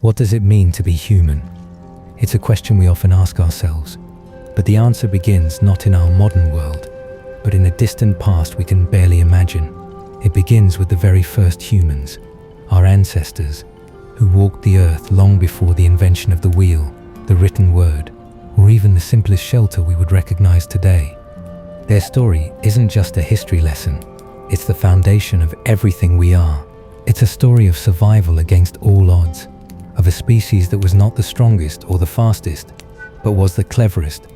What does it mean to be human? It's a question we often ask ourselves, but the answer begins not in our modern world, but in a distant past we can barely imagine. It begins with the very first humans, our ancestors, who walked the earth long before the invention of the wheel, the written word, or even the simplest shelter we would recognize today. Their story isn't just a history lesson, it's the foundation of everything we are. It's a story of survival against all odds, of a species that was not the strongest or the fastest, but was the cleverest.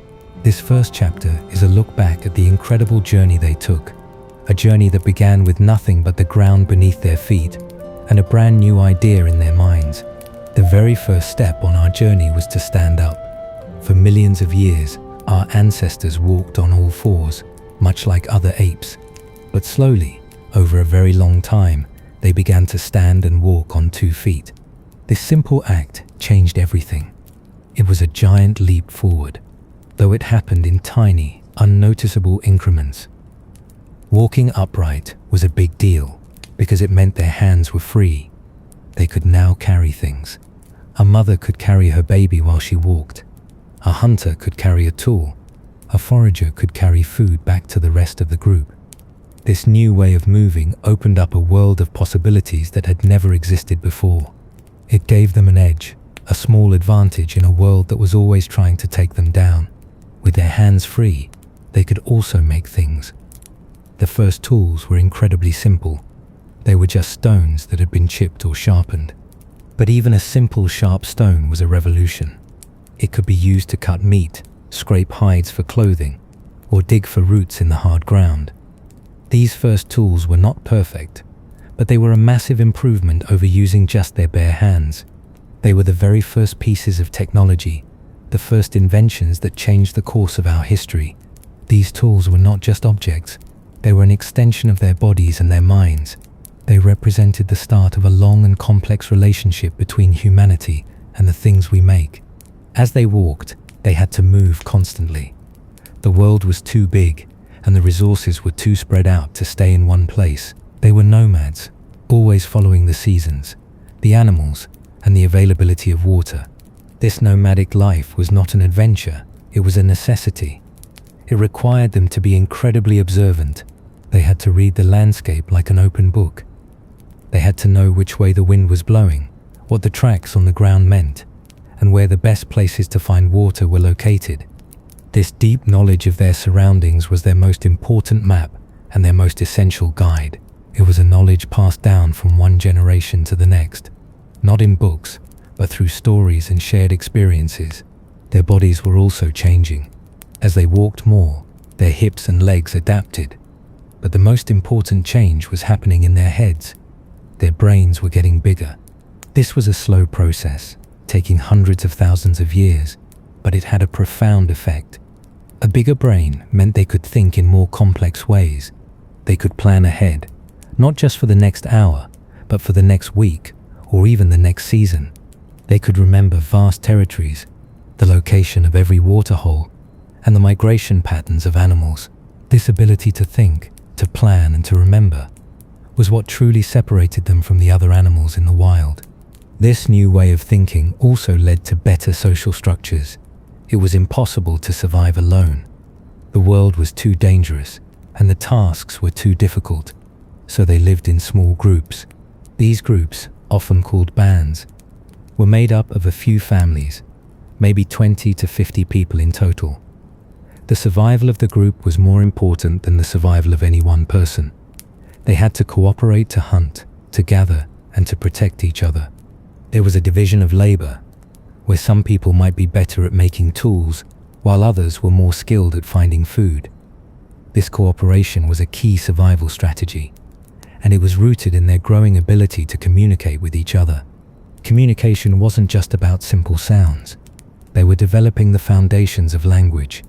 This first chapter is a look back at the incredible journey they took, a journey that began with nothing but the ground beneath their feet and a brand new idea in their minds. The very first step on our journey was to stand up. For millions of years, our ancestors walked on all fours, much like other apes. But slowly, over a very long time, they began to stand and walk on 2 feet. This simple act changed everything. It was a giant leap forward, though it happened in tiny, unnoticeable increments. Walking upright was a big deal because it meant their hands were free. They could now carry things. A mother could carry her baby while she walked. A hunter could carry a tool. A forager could carry food back to the rest of the group. This new way of moving opened up a world of possibilities that had never existed before. It gave them an edge, a small advantage in a world that was always trying to take them down. With their hands free, they could also make things. The first tools were incredibly simple. They were just stones that had been chipped or sharpened. But even a simple sharp stone was a revolution. It could be used to cut meat, scrape hides for clothing, or dig for roots in the hard ground. These first tools were not perfect, but they were a massive improvement over using just their bare hands. They were the very first pieces of technology, the first inventions that changed the course of our history. These tools were not just objects, they were an extension of their bodies and their minds. They represented the start of a long and complex relationship between humanity and the things we make. As they walked, they had to move constantly. The world was too big, and the resources were too spread out to stay in one place. They were nomads, always following the seasons, the animals, and the availability of water. This nomadic life was not an adventure, it was a necessity. It required them to be incredibly observant. They had to read the landscape like an open book. They had to know which way the wind was blowing, what the tracks on the ground meant, and where the best places to find water were located. This deep knowledge of their surroundings was their most important map and their most essential guide. It was a knowledge passed down from one generation to the next, not in books, but through stories and shared experiences. Their bodies were also changing. As they walked more, their hips and legs adapted. But the most important change was happening in their heads. Their brains were getting bigger. This was a slow process, taking hundreds of thousands of years, but it had a profound effect. A bigger brain meant they could think in more complex ways. They could plan ahead, not just for the next hour, but for the next week, or even the next season. They could remember vast territories, the location of every waterhole, and the migration patterns of animals. This ability to think, to plan, and to remember was what truly separated them from the other animals in the wild. This new way of thinking also led to better social structures. It was impossible to survive alone. The world was too dangerous, and the tasks were too difficult, so they lived in small groups. These groups, often called bands, were made up of a few families, maybe 20 to 50 people in total. The survival of the group was more important than the survival of any one person. They had to cooperate to hunt, to gather, and to protect each other. There was a division of labor, where some people might be better at making tools, while others were more skilled at finding food. This cooperation was a key survival strategy, and it was rooted in their growing ability to communicate with each other. Communication wasn't just about simple sounds. They were developing the foundations of language.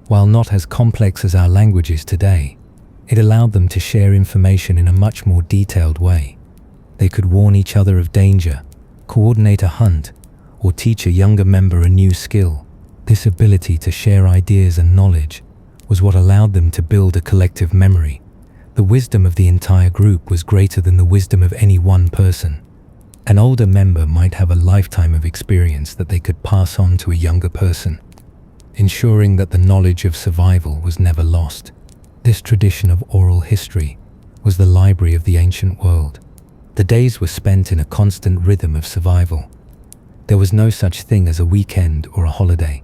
While not as complex as our languages today, it allowed them to share information in a much more detailed way. They could warn each other of danger, coordinate a hunt, or teach a younger member a new skill. This ability to share ideas and knowledge was what allowed them to build a collective memory. The wisdom of the entire group was greater than the wisdom of any one person. An older member might have a lifetime of experience that they could pass on to a younger person, ensuring that the knowledge of survival was never lost. This tradition of oral history was the library of the ancient world. The days were spent in a constant rhythm of survival. There was no such thing as a weekend or a holiday.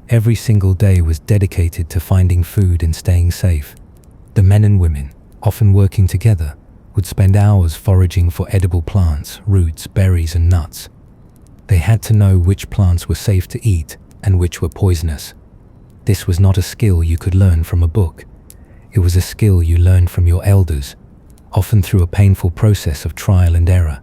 Every single day was dedicated to finding food and staying safe. The men and women, often working together, would spend hours foraging for edible plants, roots, berries, and nuts. They had to know which plants were safe to eat and which were poisonous. This was not a skill you could learn from a book. It was a skill you learned from your elders, often through a painful process of trial and error.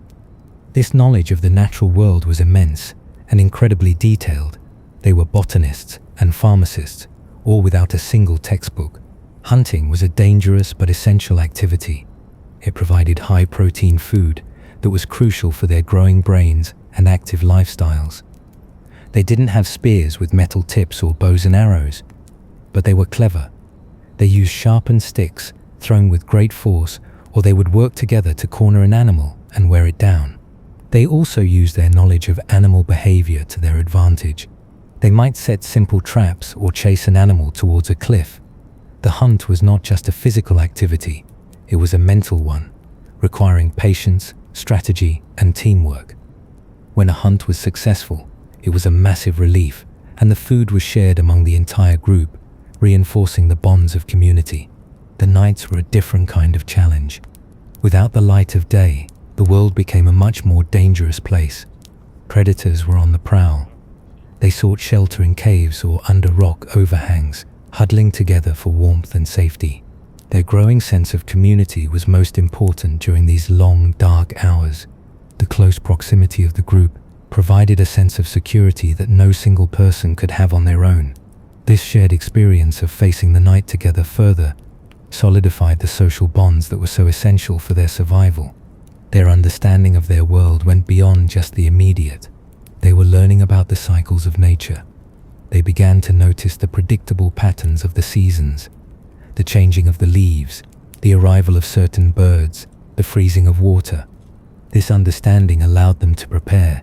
This knowledge of the natural world was immense and incredibly detailed. They were botanists and pharmacists, all without a single textbook. Hunting was a dangerous but essential activity. It provided high-protein food that was crucial for their growing brains and active lifestyles. They didn't have spears with metal tips or bows and arrows, but they were clever. They used sharpened sticks thrown with great force, or they would work together to corner an animal and wear it down. They also used their knowledge of animal behavior to their advantage. They might set simple traps or chase an animal towards a cliff. The hunt was not just a physical activity, it was a mental one, requiring patience, strategy, and teamwork. When a hunt was successful, it was a massive relief, and the food was shared among the entire group, reinforcing the bonds of community. The nights were a different kind of challenge. Without the light of day, the world became a much more dangerous place. Predators were on the prowl. They sought shelter in caves or under rock overhangs, huddling together for warmth and safety. Their growing sense of community was most important during these long, dark hours. The close proximity of the group provided a sense of security that no single person could have on their own. This shared experience of facing the night together further solidified the social bonds that were so essential for their survival. Their understanding of their world went beyond just the immediate. They were learning about the cycles of nature. They began to notice the predictable patterns of the seasons, the changing of the leaves, the arrival of certain birds, the freezing of water. This understanding allowed them to prepare.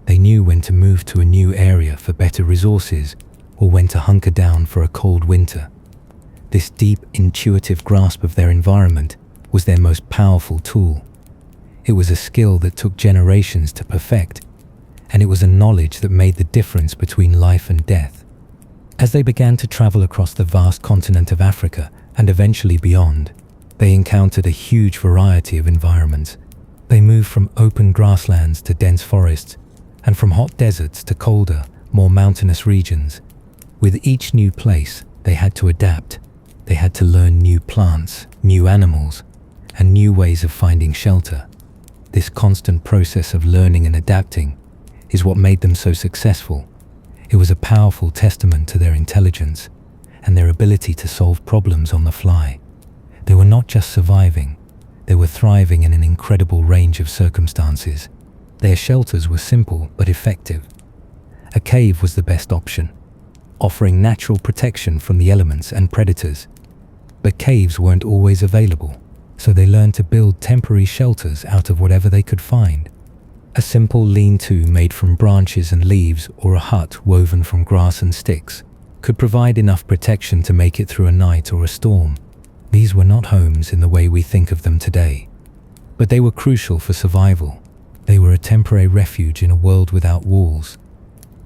They knew when to move to a new area for better resources or when to hunker down for a cold winter. This deep, intuitive grasp of their environment was their most powerful tool. It was a skill that took generations to perfect, and it was a knowledge that made the difference between life and death. As they began to travel across the vast continent of Africa and eventually beyond, they encountered a huge variety of environments. They moved from open grasslands to dense forests, and from hot deserts to colder, more mountainous regions. With each new place, they had to adapt. They had to learn new plants, new animals, and new ways of finding shelter. This constant process of learning and adapting is what made them so successful. It was a powerful testament to their intelligence and their ability to solve problems on the fly. They were not just surviving, they were thriving in an incredible range of circumstances. Their shelters were simple but effective. A cave was the best option, offering natural protection from the elements and predators. But caves weren't always available, so they learned to build temporary shelters out of whatever they could find. A simple lean-to made from branches and leaves or a hut woven from grass and sticks could provide enough protection to make it through a night or a storm. These were not homes in the way we think of them today, but they were crucial for survival. They were a temporary refuge in a world without walls.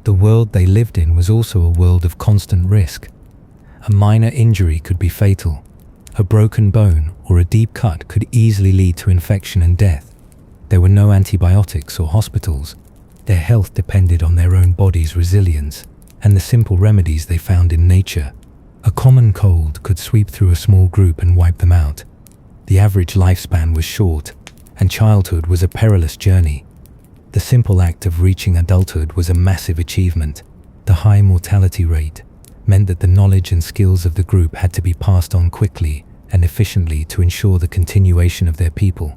The world they lived in was also a world of constant risk. A minor injury could be fatal. A broken bone or a deep cut could easily lead to infection and death. There were no antibiotics or hospitals. Their health depended on their own body's resilience and the simple remedies they found in nature. A common cold could sweep through a small group and wipe them out. The average lifespan was short, and childhood was a perilous journey. The simple act of reaching adulthood was a massive achievement. The high mortality rate meant that the knowledge and skills of the group had to be passed on quickly and efficiently to ensure the continuation of their people.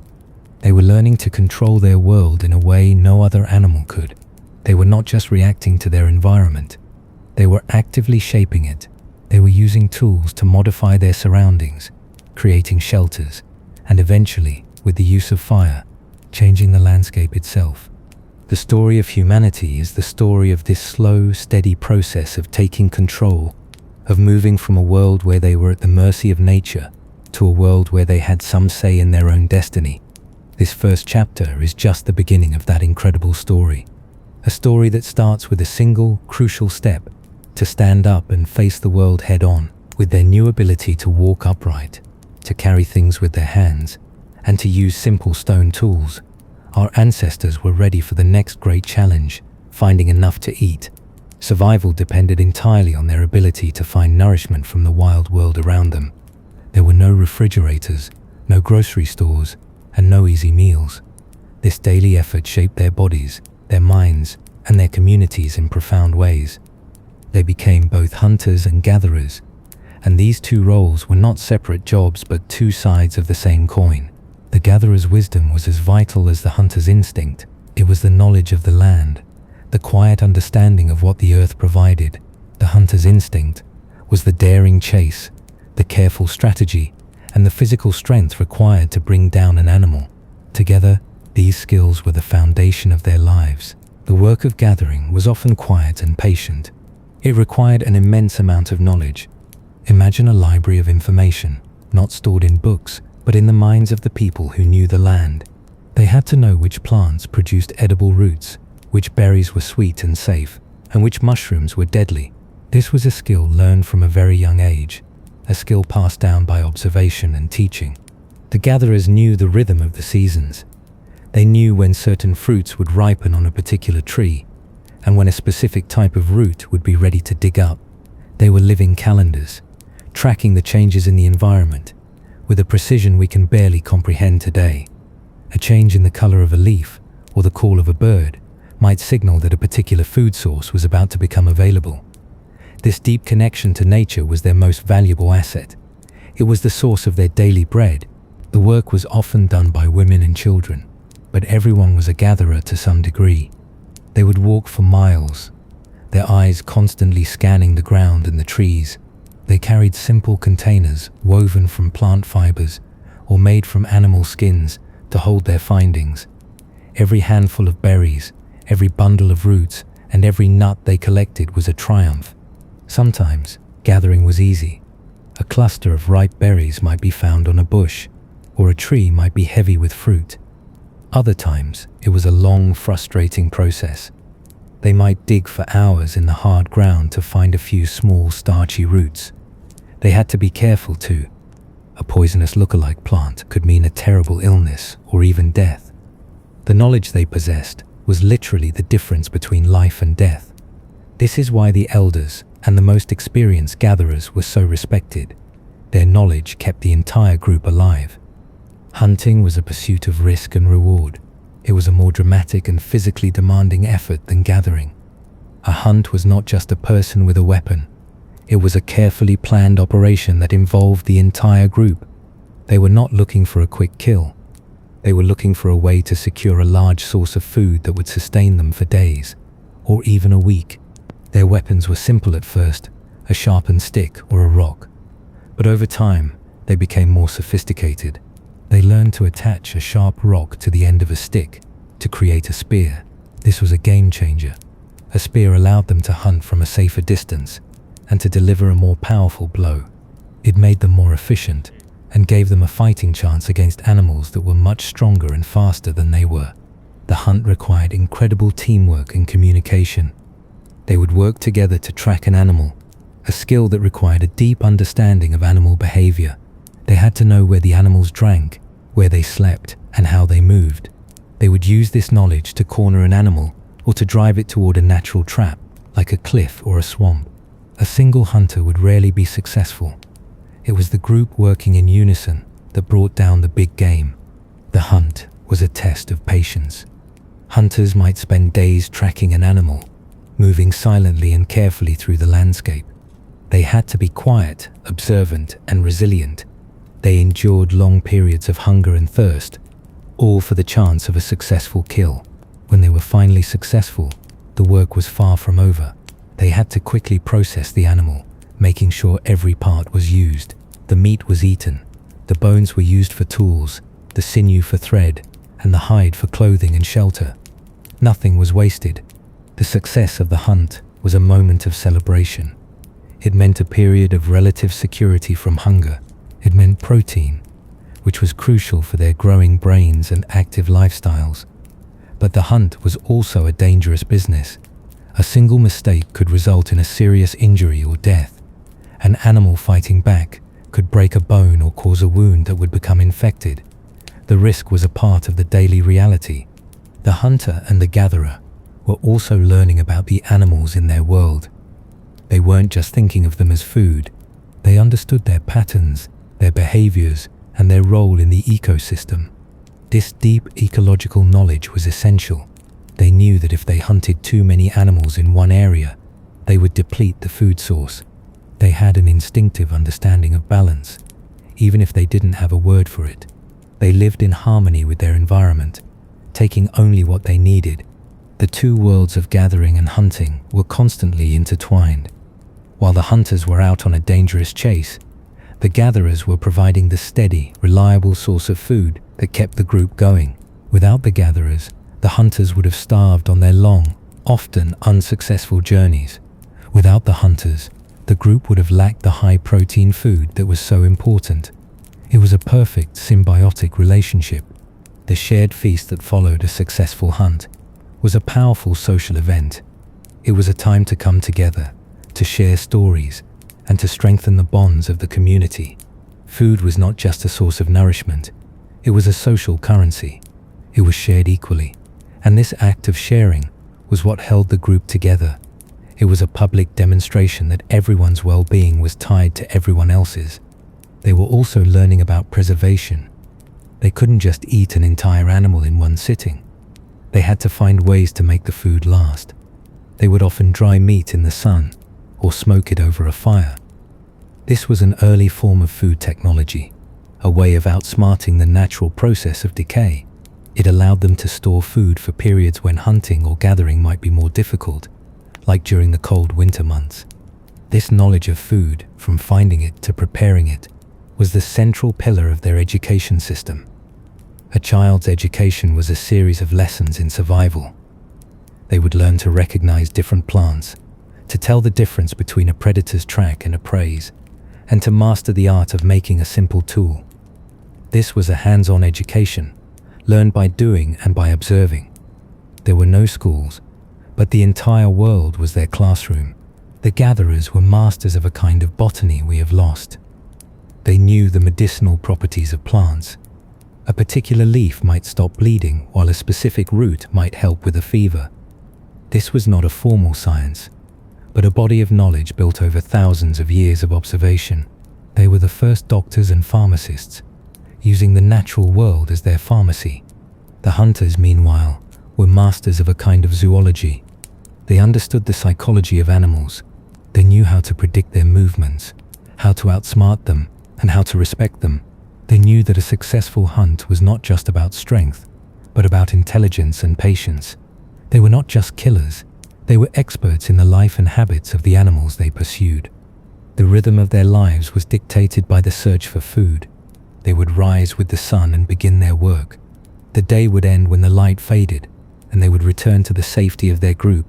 They were learning to control their world in a way no other animal could. They were not just reacting to their environment, they were actively shaping it. They were using tools to modify their surroundings, creating shelters, and eventually, with the use of fire, changing the landscape itself. The story of humanity is the story of this slow, steady process of taking control, of moving from a world where they were at the mercy of nature to a world where they had some say in their own destiny. This first chapter is just the beginning of that incredible story. A story that starts with a single, crucial step to stand up and face the world head-on with their new ability to walk upright, to carry things with their hands, and to use simple stone tools. Our ancestors were ready for the next great challenge, finding enough to eat. Survival depended entirely on their ability to find nourishment from the wild world around them. There were no refrigerators, no grocery stores, and no easy meals. This daily effort shaped their bodies, their minds, and their communities in profound ways. They became both hunters and gatherers, and these two roles were not separate jobs but two sides of the same coin. The gatherer's wisdom was as vital as the hunter's instinct. It was the knowledge of the land, the quiet understanding of what the earth provided. The hunter's instinct was the daring chase, the careful strategy, and the physical strength required to bring down an animal. Together, these skills were the foundation of their lives. The work of gathering was often quiet and patient. It required an immense amount of knowledge. Imagine a library of information, not stored in books, but in the minds of the people who knew the land. They had to know which plants produced edible roots, which berries were sweet and safe, and which mushrooms were deadly. This was a skill learned from a very young age, a skill passed down by observation and teaching. The gatherers knew the rhythm of the seasons. They knew when certain fruits would ripen on a particular tree, and when a specific type of root would be ready to dig up. They were living calendars, tracking the changes in the environment with a precision we can barely comprehend today. A change in the color of a leaf or the call of a bird might signal that a particular food source was about to become available. This deep connection to nature was their most valuable asset. It was the source of their daily bread. The work was often done by women and children, but everyone was a gatherer to some degree. They would walk for miles, their eyes constantly scanning the ground and the trees. They carried simple containers woven from plant fibers or made from animal skins to hold their findings. Every handful of berries, every bundle of roots, and every nut they collected was a triumph. Sometimes, gathering was easy. A cluster of ripe berries might be found on a bush, or a tree might be heavy with fruit. Other times, it was a long, frustrating process. They might dig for hours in the hard ground to find a few small, starchy roots. They had to be careful too. A poisonous lookalike plant could mean a terrible illness or even death. The knowledge they possessed was literally the difference between life and death. This is why the elders and the most experienced gatherers were so respected. Their knowledge kept the entire group alive. Hunting was a pursuit of risk and reward. It was a more dramatic and physically demanding effort than gathering. A hunt was not just a person with a weapon. It was a carefully planned operation that involved the entire group. They were not looking for a quick kill. They were looking for a way to secure a large source of food that would sustain them for days, or even a week. Their weapons were simple at first, a sharpened stick or a rock. But over time, they became more sophisticated. They learned to attach a sharp rock to the end of a stick to create a spear. This was a game changer. A spear allowed them to hunt from a safer distance and to deliver a more powerful blow. It made them more efficient and gave them a fighting chance against animals that were much stronger and faster than they were. The hunt required incredible teamwork and communication. They would work together to track an animal, a skill that required a deep understanding of animal behavior. They had to know where the animals drank, where they slept, and how they moved. They would use this knowledge to corner an animal or to drive it toward a natural trap, like a cliff or a swamp. A single hunter would rarely be successful. It was the group working in unison that brought down the big game. The hunt was a test of patience. Hunters might spend days tracking an animal, moving silently and carefully through the landscape. They had to be quiet, observant, and resilient. They endured long periods of hunger and thirst, all for the chance of a successful kill. When they were finally successful, the work was far from over. They had to quickly process the animal, making sure every part was used. The meat was eaten, the bones were used for tools, the sinew for thread, and the hide for clothing and shelter. Nothing was wasted. The success of the hunt was a moment of celebration. It meant a period of relative security from hunger. It meant protein, which was crucial for their growing brains and active lifestyles. But the hunt was also a dangerous business. A single mistake could result in a serious injury or death. An animal fighting back could break a bone or cause a wound that would become infected. The risk was a part of the daily reality. The hunter and the gatherer were also learning about the animals in their world. They weren't just thinking of them as food. They understood their patterns, their behaviors, and their role in the ecosystem. This deep ecological knowledge was essential. They knew that if they hunted too many animals in one area, they would deplete the food source. They had an instinctive understanding of balance, even if they didn't have a word for it. They lived in harmony with their environment, taking only what they needed. The two worlds of gathering and hunting were constantly intertwined. While the hunters were out on a dangerous chase, the gatherers were providing the steady, reliable source of food that kept the group going. Without the gatherers, the hunters would have starved on their long, often unsuccessful journeys. Without the hunters, the group would have lacked the high-protein food that was so important. It was a perfect symbiotic relationship. The shared feast that followed a successful hunt was a powerful social event. It was a time to come together, to share stories, and to strengthen the bonds of the community. Food was not just a source of nourishment, it was a social currency. It was shared equally, and this act of sharing was what held the group together. It was a public demonstration that everyone's well-being was tied to everyone else's. They were also learning about preservation. They couldn't just eat an entire animal in one sitting. They had to find ways to make the food last. They would often dry meat in the sun or smoke it over a fire. This was an early form of food technology, a way of outsmarting the natural process of decay. It allowed them to store food for periods when hunting or gathering might be more difficult, like during the cold winter months. This knowledge of food, from finding it to preparing it, was the central pillar of their education system. A child's education was a series of lessons in survival. They would learn to recognize different plants, to tell the difference between a predator's track and a prey's, and to master the art of making a simple tool. This was a hands-on education, learned by doing and by observing. There were no schools, but the entire world was their classroom. The gatherers were masters of a kind of botany we have lost. They knew the medicinal properties of plants. A particular leaf might stop bleeding, while a specific root might help with a fever. This was not a formal science, but a body of knowledge built over thousands of years of observation. They were the first doctors and pharmacists, using the natural world as their pharmacy. The hunters, meanwhile, were masters of a kind of zoology. They understood the psychology of animals. They knew how to predict their movements, how to outsmart them, and how to respect them. They knew that a successful hunt was not just about strength, but about intelligence and patience. They were not just killers, they were experts in the life and habits of the animals they pursued. The rhythm of their lives was dictated by the search for food. They would rise with the sun and begin their work. The day would end when the light faded, and they would return to the safety of their group,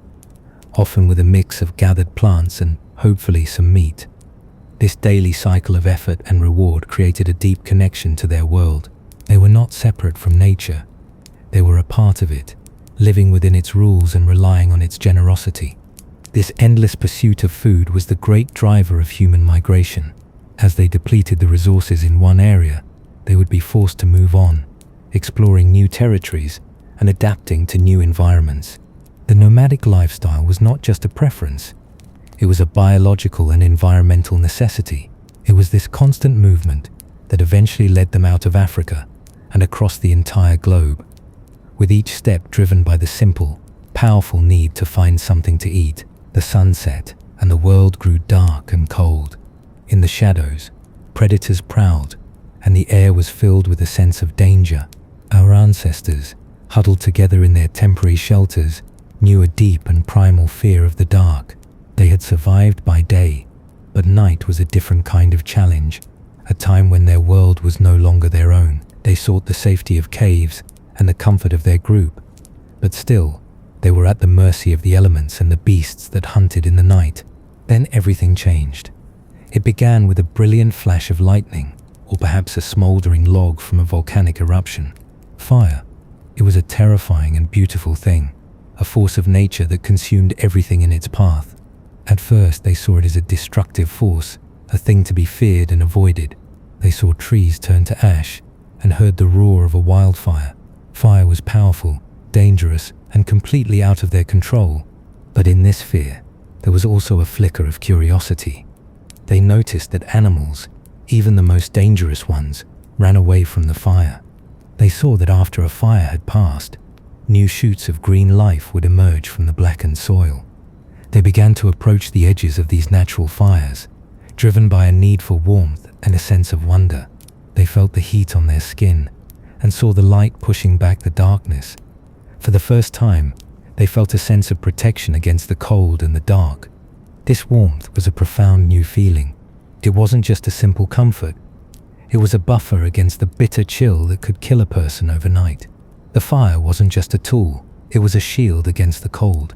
often with a mix of gathered plants and, hopefully, some meat. This daily cycle of effort and reward created a deep connection to their world. They were not separate from nature. They were a part of it, living within its rules and relying on its generosity. This endless pursuit of food was the great driver of human migration. As they depleted the resources in one area, they would be forced to move on, exploring new territories and adapting to new environments. The nomadic lifestyle was not just a preference. It was a biological and environmental necessity. It was this constant movement that eventually led them out of Africa and across the entire globe, with each step driven by the simple, powerful need to find something to eat. The sun set, and the world grew dark and cold. In the shadows, predators prowled, and the air was filled with a sense of danger. Our ancestors, huddled together in their temporary shelters, knew a deep and primal fear of the dark. They had survived by day, but night was a different kind of challenge, a time when their world was no longer their own. They sought the safety of caves and the comfort of their group. But still, they were at the mercy of the elements and the beasts that hunted in the night. Then everything changed. It began with a brilliant flash of lightning, or perhaps a smoldering log from a volcanic eruption. Fire. It was a terrifying and beautiful thing, a force of nature that consumed everything in its path. At first, they saw it as a destructive force, a thing to be feared and avoided. They saw trees turn to ash and heard the roar of a wildfire. Fire was powerful, dangerous, and completely out of their control. But in this fear, there was also a flicker of curiosity. They noticed that animals, even the most dangerous ones, ran away from the fire. They saw that after a fire had passed, new shoots of green life would emerge from the blackened soil. They began to approach the edges of these natural fires, driven by a need for warmth and a sense of wonder. They felt the heat on their skin and saw the light pushing back the darkness. For the first time, they felt a sense of protection against the cold and the dark. This warmth was a profound new feeling. It wasn't just a simple comfort. It was a buffer against the bitter chill that could kill a person overnight. The fire wasn't just a tool, it was a shield against the cold.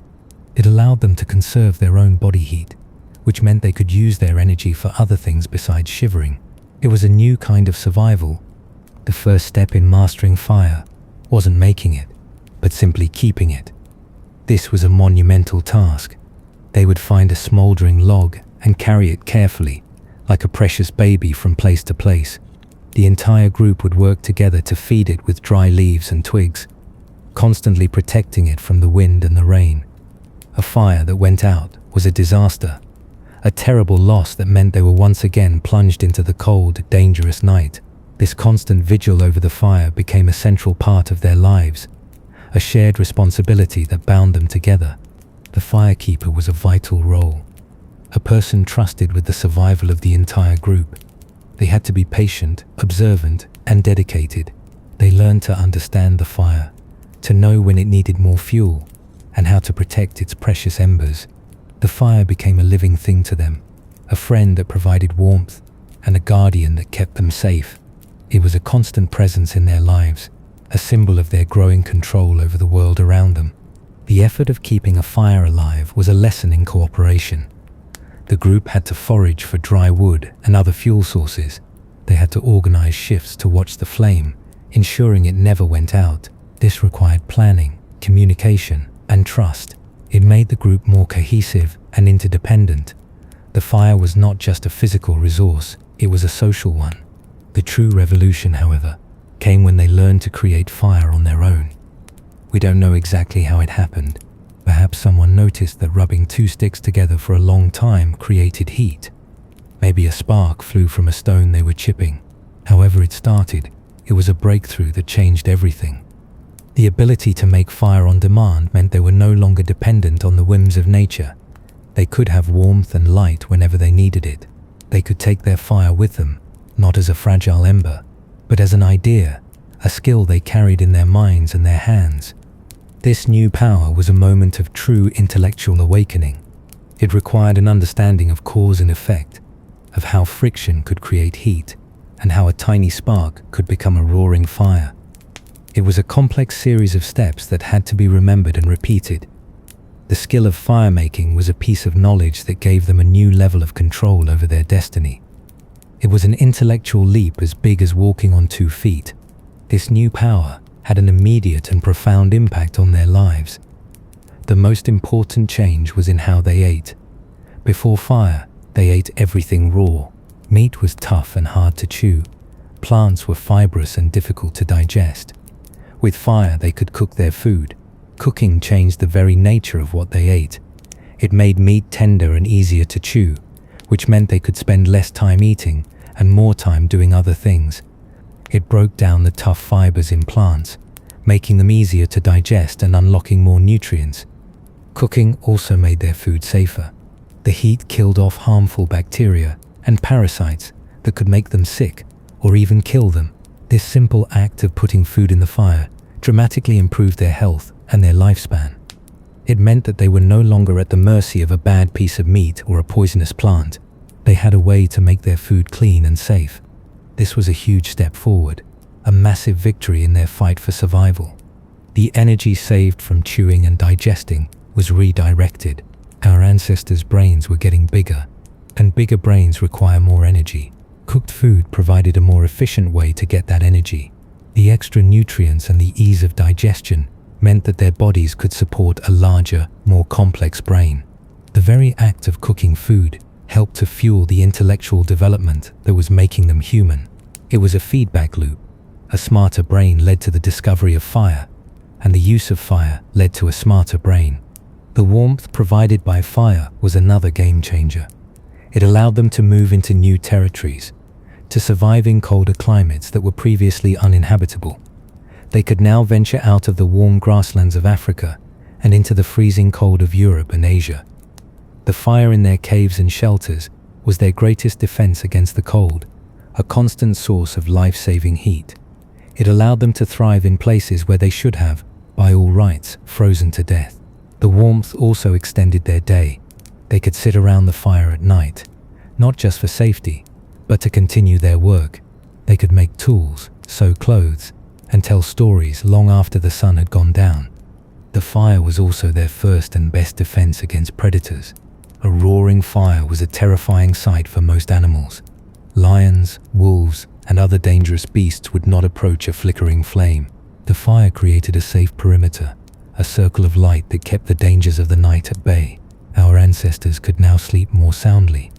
It allowed them to conserve their own body heat, which meant they could use their energy for other things besides shivering. It was a new kind of survival. The first step in mastering fire wasn't making it, but simply keeping it. This was a monumental task. They would find a smoldering log and carry it carefully, like a precious baby, from place to place. The entire group would work together to feed it with dry leaves and twigs, constantly protecting it from the wind and the rain. A fire that went out was a disaster, a terrible loss that meant they were once again plunged into the cold, dangerous night. This constant vigil over the fire became a central part of their lives, a shared responsibility that bound them together. The firekeeper was a vital role, a person trusted with the survival of the entire group. They had to be patient, observant, and dedicated. They learned to understand the fire, to know when it needed more fuel, and how to protect its precious embers. The fire became a living thing to them, a friend that provided warmth, and a guardian that kept them safe. It was a constant presence in their lives, a symbol of their growing control over the world around them. The effort of keeping a fire alive was a lesson in cooperation. The group had to forage for dry wood and other fuel sources. They had to organize shifts to watch the flame, ensuring it never went out. This required planning, communication, and trust. It made the group more cohesive and interdependent. The fire was not just a physical resource, it was a social one. The true revolution, however, came when they learned to create fire on their own. We don't know exactly how it happened. Perhaps someone noticed that rubbing two sticks together for a long time created heat. Maybe a spark flew from a stone they were chipping. However it started, it was a breakthrough that changed everything. The ability to make fire on demand meant they were no longer dependent on the whims of nature. They could have warmth and light whenever they needed it. They could take their fire with them, not as a fragile ember, but as an idea, a skill they carried in their minds and their hands. This new power was a moment of true intellectual awakening. It required an understanding of cause and effect, of how friction could create heat, and how a tiny spark could become a roaring fire. It was a complex series of steps that had to be remembered and repeated. The skill of fire making was a piece of knowledge that gave them a new level of control over their destiny. It was an intellectual leap as big as walking on 2 feet. This new power had an immediate and profound impact on their lives. The most important change was in how they ate. Before fire, they ate everything raw. Meat was tough and hard to chew. Plants were fibrous and difficult to digest. With fire, they could cook their food. Cooking changed the very nature of what they ate. It made meat tender and easier to chew, which meant they could spend less time eating and more time doing other things. It broke down the tough fibers in plants, making them easier to digest and unlocking more nutrients. Cooking also made their food safer. The heat killed off harmful bacteria and parasites that could make them sick or even kill them. This simple act of putting food in the fire dramatically improved their health and their lifespan. It meant that they were no longer at the mercy of a bad piece of meat or a poisonous plant. They had a way to make their food clean and safe. This was a huge step forward. a massive victory in their fight for survival. The energy saved from chewing and digesting was redirected. Our ancestors' brains were getting bigger, and bigger brains require more energy. Cooked food provided a more efficient way to get that energy. The extra nutrients and the ease of digestion meant that their bodies could support a larger, more complex brain. The very act of cooking food helped to fuel the intellectual development that was making them human. It was a feedback loop. A smarter brain led to the discovery of fire, and the use of fire led to a smarter brain. The warmth provided by fire was another game changer. It allowed them to move into new territories, to survive in colder climates that were previously uninhabitable. They could now venture out of the warm grasslands of Africa and into the freezing cold of Europe and Asia. The fire in their caves and shelters was their greatest defense against the cold, a constant source of life-saving heat. It allowed them to thrive in places where they should have, by all rights, frozen to death. The warmth also extended their day. They could sit around the fire at night, not just for safety, but to continue their work. They could make tools, sew clothes, and tell stories long after the sun had gone down. The fire was also their first and best defense against predators. A roaring fire was a terrifying sight for most animals. Lions, wolves, and other dangerous beasts would not approach a flickering flame. The fire created a safe perimeter, a circle of light that kept the dangers of the night at bay. Our ancestors could now sleep more soundly,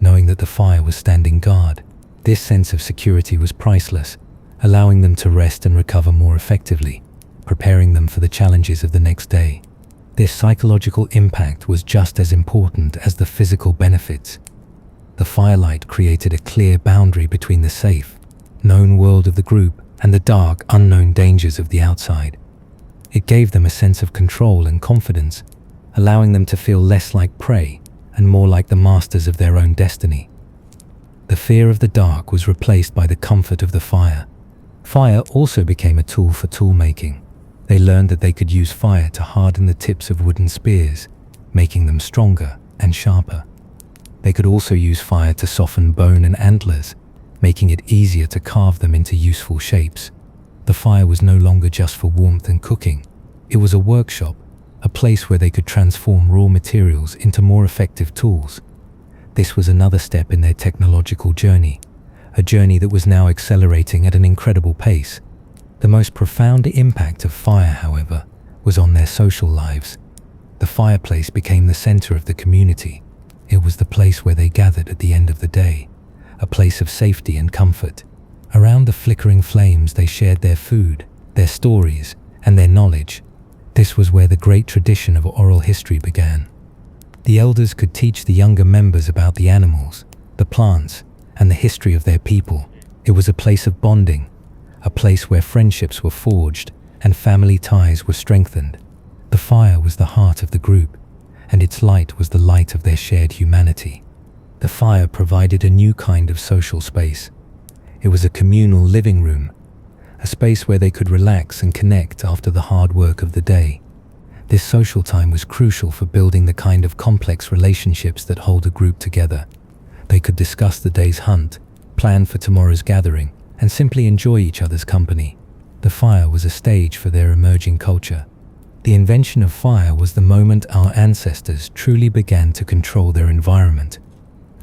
knowing that the fire was standing guard. This sense of security was priceless, allowing them to rest and recover more effectively, preparing them for the challenges of the next day. This psychological impact was just as important as the physical benefits. The firelight created a clear boundary between the safe, known world of the group and the dark, unknown dangers of the outside. It gave them a sense of control and confidence, allowing them to feel less like prey and more like the masters of their own destiny. The fear of the dark was replaced by the comfort of the fire. Fire also became a tool for tool making. They learned that they could use fire to harden the tips of wooden spears, making them stronger and sharper. They could also use fire to soften bone and antlers, making it easier to carve them into useful shapes. The fire was no longer just for warmth and cooking. It was a workshop, a place where they could transform raw materials into more effective tools. This was another step in their technological journey, a journey that was now accelerating at an incredible pace. The most profound impact of fire, however, was on their social lives. The fireplace became the center of the community. It was the place where they gathered at the end of the day, a place of safety and comfort. Around the flickering flames, they shared their food, their stories, and their knowledge. This was where the great tradition of oral history began. The elders could teach the younger members about the animals, the plants, and the history of their people. It was a place of bonding, a place where friendships were forged and family ties were strengthened. The fire was the heart of the group, and its light was the light of their shared humanity. The fire provided a new kind of social space. It was a communal living room, a space where they could relax and connect after the hard work of the day. This social time was crucial for building the kind of complex relationships that hold a group together. They could discuss the day's hunt, plan for tomorrow's gathering, and simply enjoy each other's company. The fire was a stage for their emerging culture. The invention of fire was the moment our ancestors truly began to control their environment.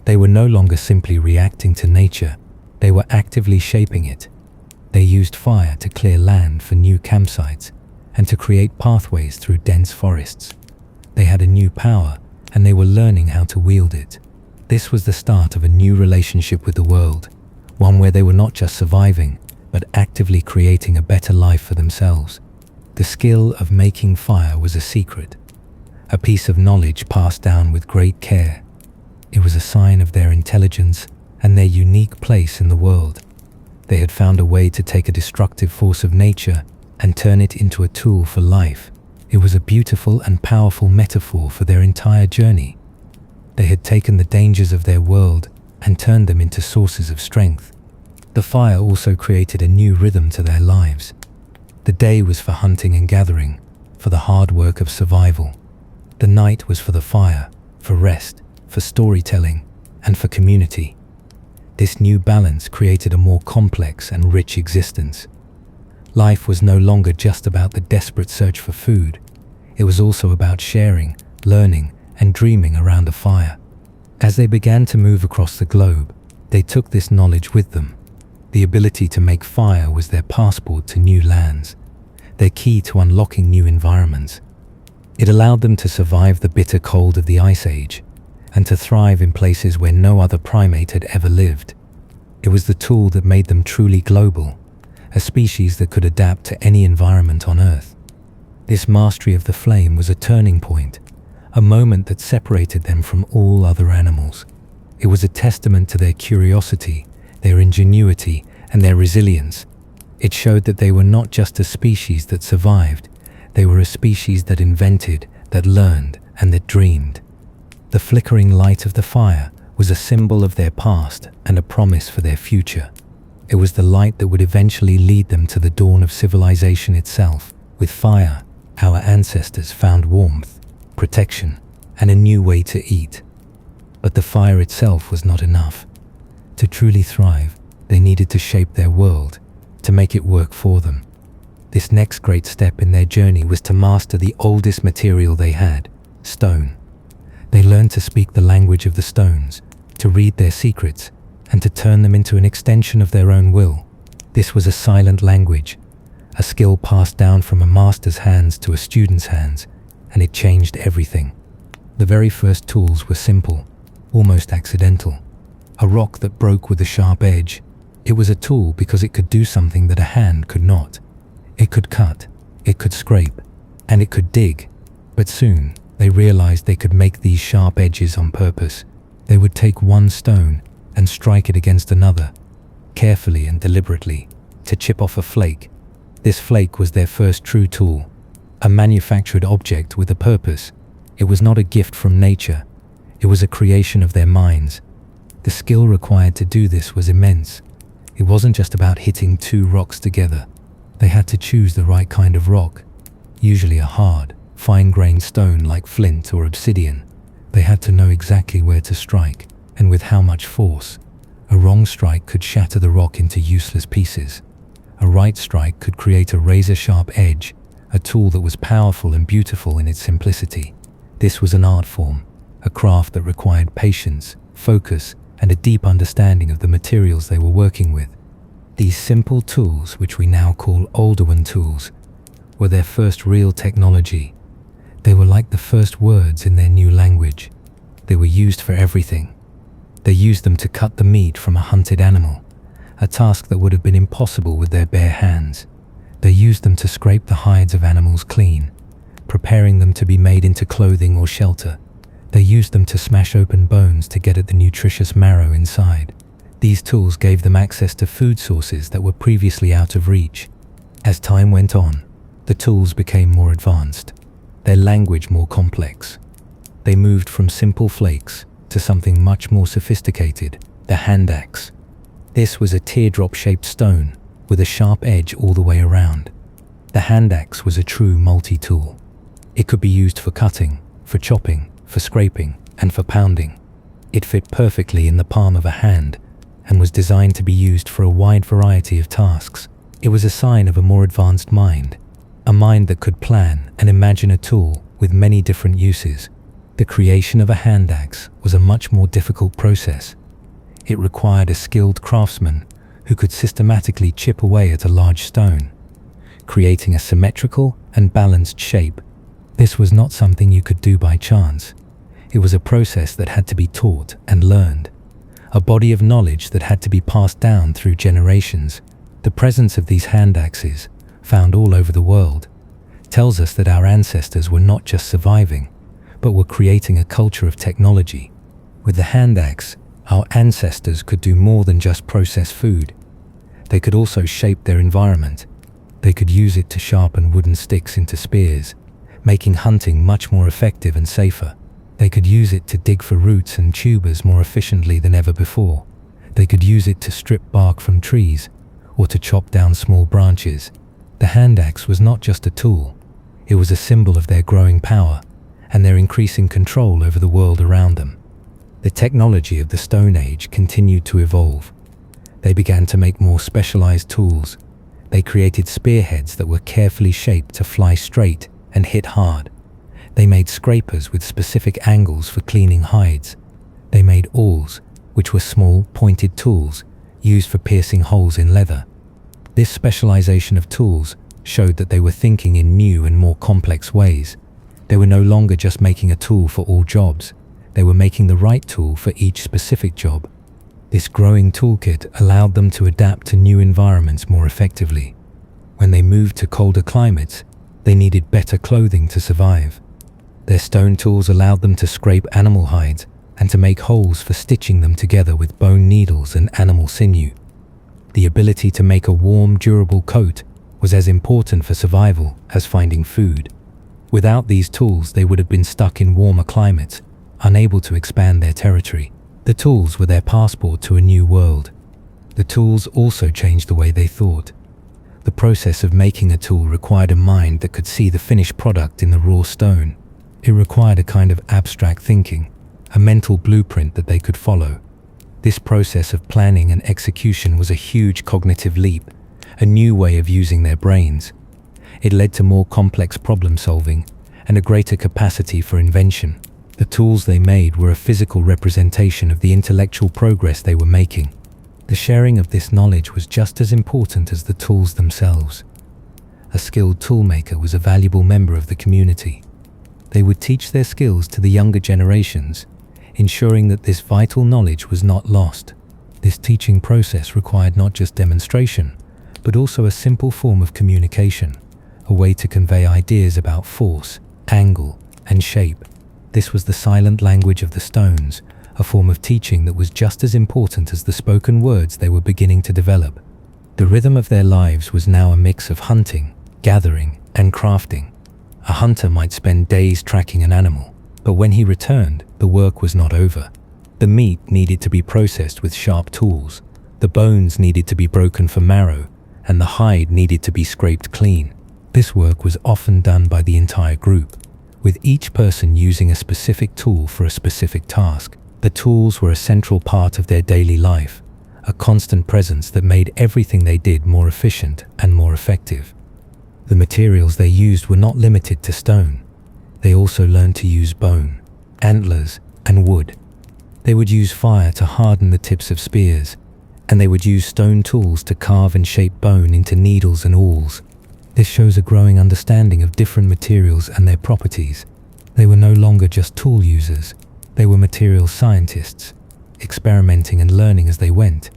They were no longer simply reacting to nature, they were actively shaping it. They used fire to clear land for new campsites and to create pathways through dense forests. They had a new power, and they were learning how to wield it. This was the start of a new relationship with the world, one where they were not just surviving, but actively creating a better life for themselves. The skill of making fire was a secret, a piece of knowledge passed down with great care. It was a sign of their intelligence and their unique place in the world. They had found a way to take a destructive force of nature and turn it into a tool for life. It was a beautiful and powerful metaphor for their entire journey. They had taken the dangers of their world and turned them into sources of strength. The fire also created a new rhythm to their lives. The day was for hunting and gathering, for the hard work of survival. The night was for the fire, for rest, for storytelling, and for community. This new balance created a more complex and rich existence. Life was no longer just about the desperate search for food. It was also about sharing, learning, and dreaming around a fire. As they began to move across the globe, they took this knowledge with them. The ability to make fire was their passport to new lands, their key to unlocking new environments. It allowed them to survive the bitter cold of the Ice Age and to thrive in places where no other primate had ever lived. It was the tool that made them truly global, a species that could adapt to any environment on Earth. This mastery of the flame was a turning point, a moment that separated them from all other animals. It was a testament to their curiosity, their ingenuity, and their resilience. It showed that they were not just a species that survived, they were a species that invented, that learned, and that dreamed. The flickering light of the fire was a symbol of their past and a promise for their future. It was the light that would eventually lead them to the dawn of civilization itself. With fire, our ancestors found warmth, protection, and a new way to eat. But the fire itself was not enough. To truly thrive, they needed to shape their world, to make it work for them. This next great step in their journey was to master the oldest material they had, stone. They learned to speak the language of the stones, to read their secrets, and to turn them into an extension of their own will. This was a silent language, a skill passed down from a master's hands to a student's hands, and it changed everything. The very first tools were simple, almost accidental. A rock that broke with a sharp edge. It was a tool because it could do something that a hand could not. It could cut, it could scrape, and it could dig. But soon, they realized they could make these sharp edges on purpose. They would take one stone and strike it against another, carefully and deliberately, to chip off a flake. This flake was their first true tool, a manufactured object with a purpose. It was not a gift from nature, it was a creation of their minds. The skill required to do this was immense. It wasn't just about hitting two rocks together. They had to choose the right kind of rock, usually a hard, fine-grained stone like flint or obsidian. They had to know exactly where to strike, and with how much force. A wrong strike could shatter the rock into useless pieces. A right strike could create a razor-sharp edge, a tool that was powerful and beautiful in its simplicity. This was an art form, a craft that required patience, focus, and a deep understanding of the materials they were working with. These simple tools, which we now call Oldowan tools, were their first real technology. They were like the first words in their new language. They were used for everything. They used them to cut the meat from a hunted animal, a task that would have been impossible with their bare hands. They used them to scrape the hides of animals clean, preparing them to be made into clothing or shelter. They used them to smash open bones to get at the nutritious marrow inside. These tools gave them access to food sources that were previously out of reach. As time went on, the tools became more advanced, their language more complex. They moved from simple flakes to something much more sophisticated, the hand axe. This was a teardrop-shaped stone with a sharp edge all the way around. The hand axe was a true multi-tool. It could be used for cutting, for chopping, for scraping, and for pounding. It fit perfectly in the palm of a hand and was designed to be used for a wide variety of tasks. It was a sign of a more advanced mind, a mind that could plan and imagine a tool with many different uses. The creation of a hand axe was a much more difficult process. It required a skilled craftsman who could systematically chip away at a large stone, creating a symmetrical and balanced shape. This was not something you could do by chance. It was a process that had to be taught and learned, a body of knowledge that had to be passed down through generations. The presence of these hand axes, found all over the world, tells us that our ancestors were not just surviving, but were creating a culture of technology. With the hand axe, our ancestors could do more than just process food. They could also shape their environment. They could use it to sharpen wooden sticks into spears, making hunting much more effective and safer. They could use it to dig for roots and tubers more efficiently than ever before. They could use it to strip bark from trees or to chop down small branches. The hand axe was not just a tool. It was a symbol of their growing power and their increasing control over the world around them. The technology of the Stone Age continued to evolve. They began to make more specialized tools. They created spearheads that were carefully shaped to fly straight and hit hard. They made scrapers with specific angles for cleaning hides. They made awls, which were small, pointed tools used for piercing holes in leather. This specialization of tools showed that they were thinking in new and more complex ways. They were no longer just making a tool for all jobs. They were making the right tool for each specific job. This growing toolkit allowed them to adapt to new environments more effectively. When they moved to colder climates, they needed better clothing to survive. Their stone tools allowed them to scrape animal hides and to make holes for stitching them together with bone needles and animal sinew. The ability to make a warm, durable coat was as important for survival as finding food. Without these tools, they would have been stuck in warmer climates, unable to expand their territory. The tools were their passport to a new world. The tools also changed the way they thought. The process of making a tool required a mind that could see the finished product in the raw stone. It required a kind of abstract thinking, a mental blueprint that they could follow. This process of planning and execution was a huge cognitive leap, a new way of using their brains. It led to more complex problem solving and a greater capacity for invention. The tools they made were a physical representation of the intellectual progress they were making. The sharing of this knowledge was just as important as the tools themselves. A skilled toolmaker was a valuable member of the community. They would teach their skills to the younger generations, ensuring that this vital knowledge was not lost. This teaching process required not just demonstration, but also a simple form of communication, a way to convey ideas about force, angle, and shape. This was the silent language of the stones, a form of teaching that was just as important as the spoken words they were beginning to develop. The rhythm of their lives was now a mix of hunting, gathering, and crafting. A hunter might spend days tracking an animal, but when he returned, the work was not over. The meat needed to be processed with sharp tools, the bones needed to be broken for marrow, and the hide needed to be scraped clean. This work was often done by the entire group, with each person using a specific tool for a specific task. The tools were a central part of their daily life, a constant presence that made everything they did more efficient and more effective. The materials they used were not limited to stone. They also learned to use bone, antlers, and wood. They would use fire to harden the tips of spears, and they would use stone tools to carve and shape bone into needles and awls. This shows a growing understanding of different materials and their properties. They were no longer just tool users. They were material scientists, experimenting and learning as they went.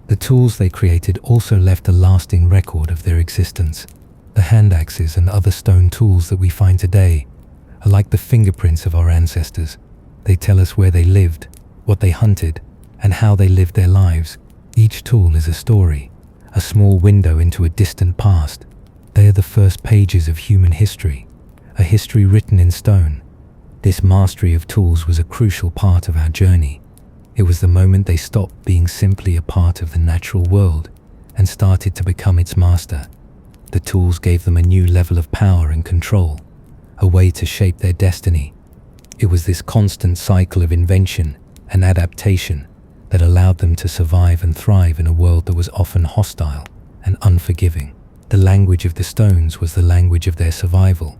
The tools they created also left a lasting record of their existence. The hand axes and other stone tools that we find today are like the fingerprints of our ancestors. They tell us where they lived, what they hunted, and how they lived their lives. Each tool is a story, a small window into a distant past. They are the first pages of human history, a history written in stone. This mastery of tools was a crucial part of our journey. It was the moment they stopped being simply a part of the natural world and started to become its master. The tools gave them a new level of power and control, a way to shape their destiny. It was this constant cycle of invention and adaptation that allowed them to survive and thrive in a world that was often hostile and unforgiving. The language of the stones was the language of their survival,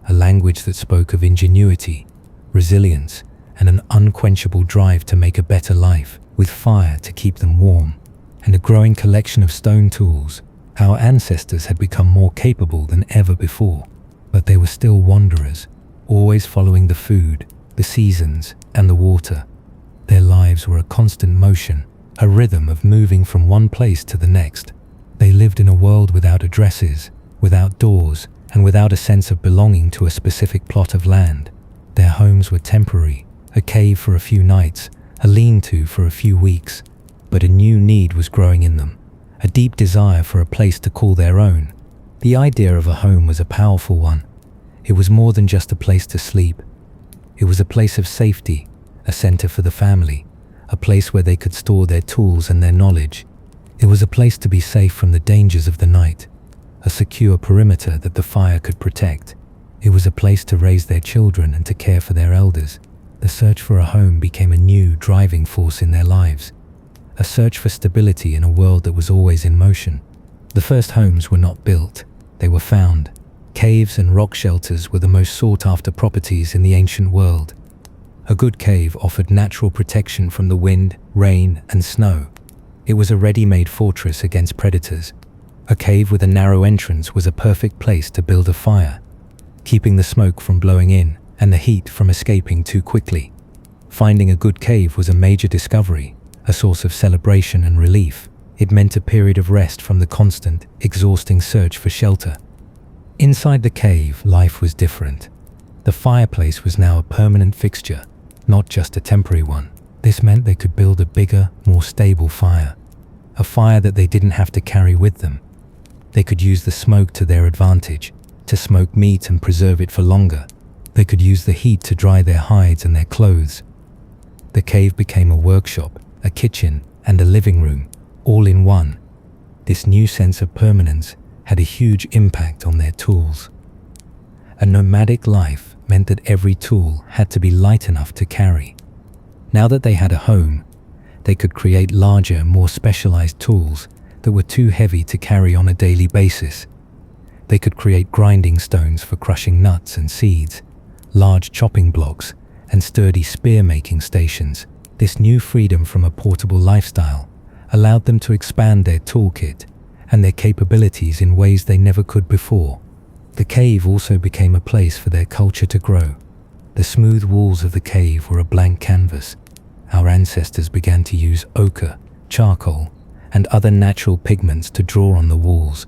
a language that spoke of ingenuity, resilience, and an unquenchable drive to make a better life, with fire to keep them warm, and a growing collection of stone tools. Our ancestors had become more capable than ever before, but they were still wanderers, always following the food, the seasons, and the water. Their lives were a constant motion, a rhythm of moving from one place to the next. They lived in a world without addresses, without doors, and without a sense of belonging to a specific plot of land. Their homes were temporary, a cave for a few nights, a lean-to for a few weeks, but a new need was growing in them, a deep desire for a place to call their own. The idea of a home was a powerful one. It was more than just a place to sleep. It was a place of safety, a center for the family, a place where they could store their tools and their knowledge. It was a place to be safe from the dangers of the night, a secure perimeter that the fire could protect. It was a place to raise their children and to care for their elders. The search for a home became a new driving force in their lives, a search for stability in a world that was always in motion. The first homes were not built, they were found. Caves and rock shelters were the most sought-after properties in the ancient world. A good cave offered natural protection from the wind, rain, and snow. It was a ready-made fortress against predators. A cave with a narrow entrance was a perfect place to build a fire, keeping the smoke from blowing in and the heat from escaping too quickly. Finding a good cave was a major discovery, a source of celebration and relief. It meant a period of rest from the constant, exhausting search for shelter. Inside the cave, life was different. The fireplace was now a permanent fixture, not just a temporary one. This meant they could build a bigger, more stable fire, a fire that they didn't have to carry with them. They could use the smoke to their advantage, to smoke meat and preserve it for longer. They could use the heat to dry their hides and their clothes. The cave became a workshop, a kitchen, and a living room, all in one. This new sense of permanence had a huge impact on their tools. A nomadic life meant that every tool had to be light enough to carry. Now that they had a home, they could create larger, more specialized tools that were too heavy to carry on a daily basis. They could create grinding stones for crushing nuts and seeds, large chopping blocks, and sturdy spear-making stations. This new freedom from a portable lifestyle allowed them to expand their toolkit and their capabilities in ways they never could before. The cave also became a place for their culture to grow. The smooth walls of the cave were a blank canvas. Our ancestors began to use ochre, charcoal, and other natural pigments to draw on the walls.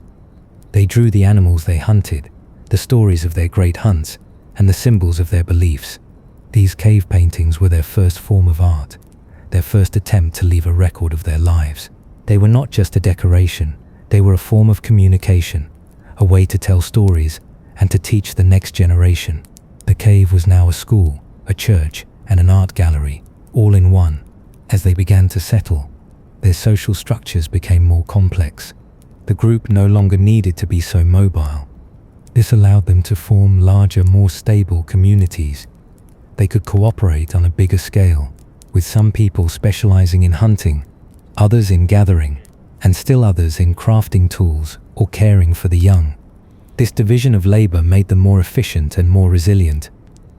They drew the animals they hunted, the stories of their great hunts, and the symbols of their beliefs. These cave paintings were their first form of art, their first attempt to leave a record of their lives. They were not just a decoration, they were a form of communication, a way to tell stories and to teach the next generation. The cave was now a school, a church, and an art gallery, all in one. As they began to settle, their social structures became more complex. The group no longer needed to be so mobile. This allowed them to form larger, more stable communities. They could cooperate on a bigger scale, with some people specializing in hunting, others in gathering, and still others in crafting tools or caring for the young. This division of labor made them more efficient and more resilient.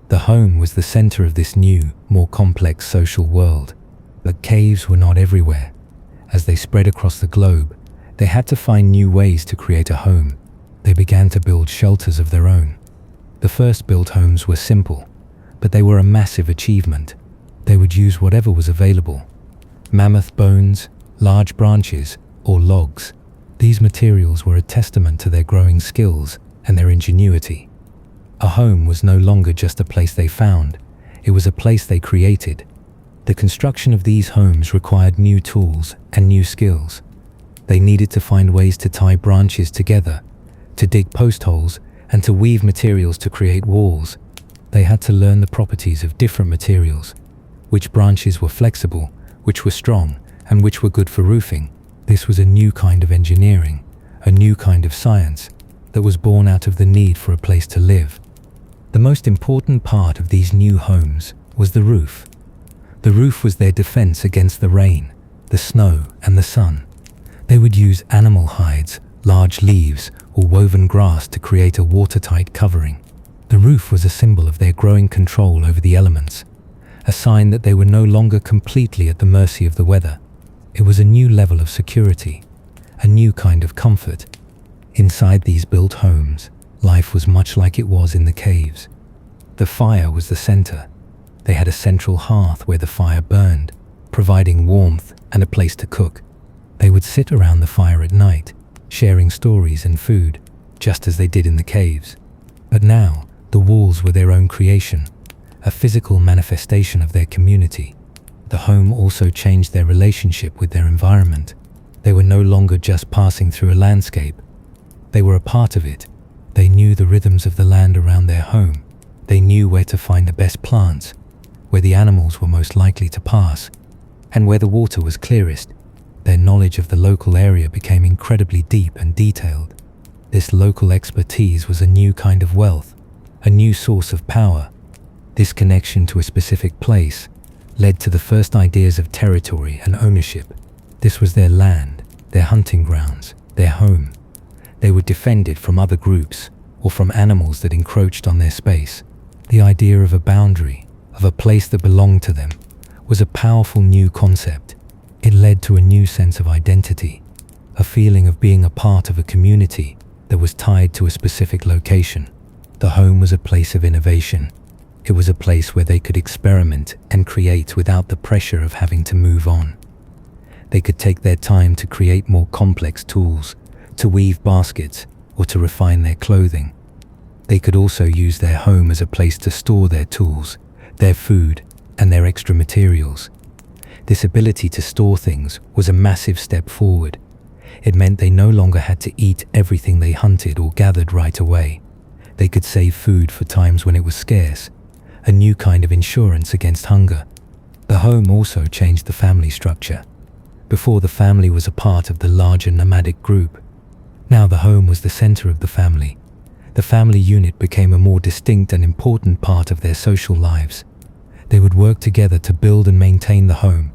The home was the center of this new, more complex social world. But caves were not everywhere. As they spread across the globe, they had to find new ways to create a home. They began to build shelters of their own. The first built homes were simple, but they were a massive achievement. They would use whatever was available: mammoth bones, large branches, or logs. These materials were a testament to their growing skills and their ingenuity. A home was no longer just a place they found, it was a place they created. The construction of these homes required new tools and new skills. They needed to find ways to tie branches together, to dig post holes, and to weave materials to create walls. They had to learn the properties of different materials, which branches were flexible, which were strong, and which were good for roofing. This was a new kind of engineering, a new kind of science that was born out of the need for a place to live. The most important part of these new homes was the roof. The roof was their defense against the rain, the snow, and the sun. They would use animal hides, large leaves, or woven grass to create a watertight covering. The roof was a symbol of their growing control over the elements, a sign that they were no longer completely at the mercy of the weather. It was a new level of security, a new kind of comfort. Inside these built homes, life was much like it was in the caves. The fire was the center. They had a central hearth where the fire burned, providing warmth and a place to cook. They would sit around the fire at night, sharing stories and food, just as they did in the caves. But now, the walls were their own creation, a physical manifestation of their community. The home also changed their relationship with their environment. They were no longer just passing through a landscape. They were a part of it. They knew the rhythms of the land around their home. They knew where to find the best plants, where the animals were most likely to pass, and where the water was clearest. Their knowledge of the local area became incredibly deep and detailed. This local expertise was a new kind of wealth, a new source of power. This connection to a specific place led to the first ideas of territory and ownership. This was their land, their hunting grounds, their home. They would defend it from other groups or from animals that encroached on their space. The idea of a boundary, of a place that belonged to them, was a powerful new concept. It led to a new sense of identity, a feeling of being a part of a community that was tied to a specific location. The home was a place of innovation. It was a place where they could experiment and create without the pressure of having to move on. They could take their time to create more complex tools, to weave baskets, or to refine their clothing. They could also use their home as a place to store their tools, their food, and their extra materials. This ability to store things was a massive step forward. It meant they no longer had to eat everything they hunted or gathered right away. They could save food for times when it was scarce, a new kind of insurance against hunger. The home also changed the family structure. Before, the family was a part of the larger nomadic group. Now the home was the center of the family. The family unit became a more distinct and important part of their social lives. They would work together to build and maintain the home,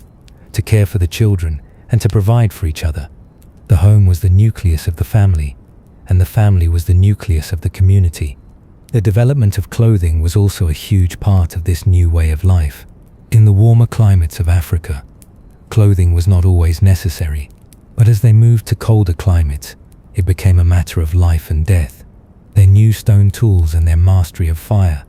to care for the children, and to provide for each other. The home was the nucleus of the family, and the family was the nucleus of the community. The development of clothing was also a huge part of this new way of life. In the warmer climates of Africa, clothing was not always necessary, but as they moved to colder climates, it became a matter of life and death. Their new stone tools and their mastery of fire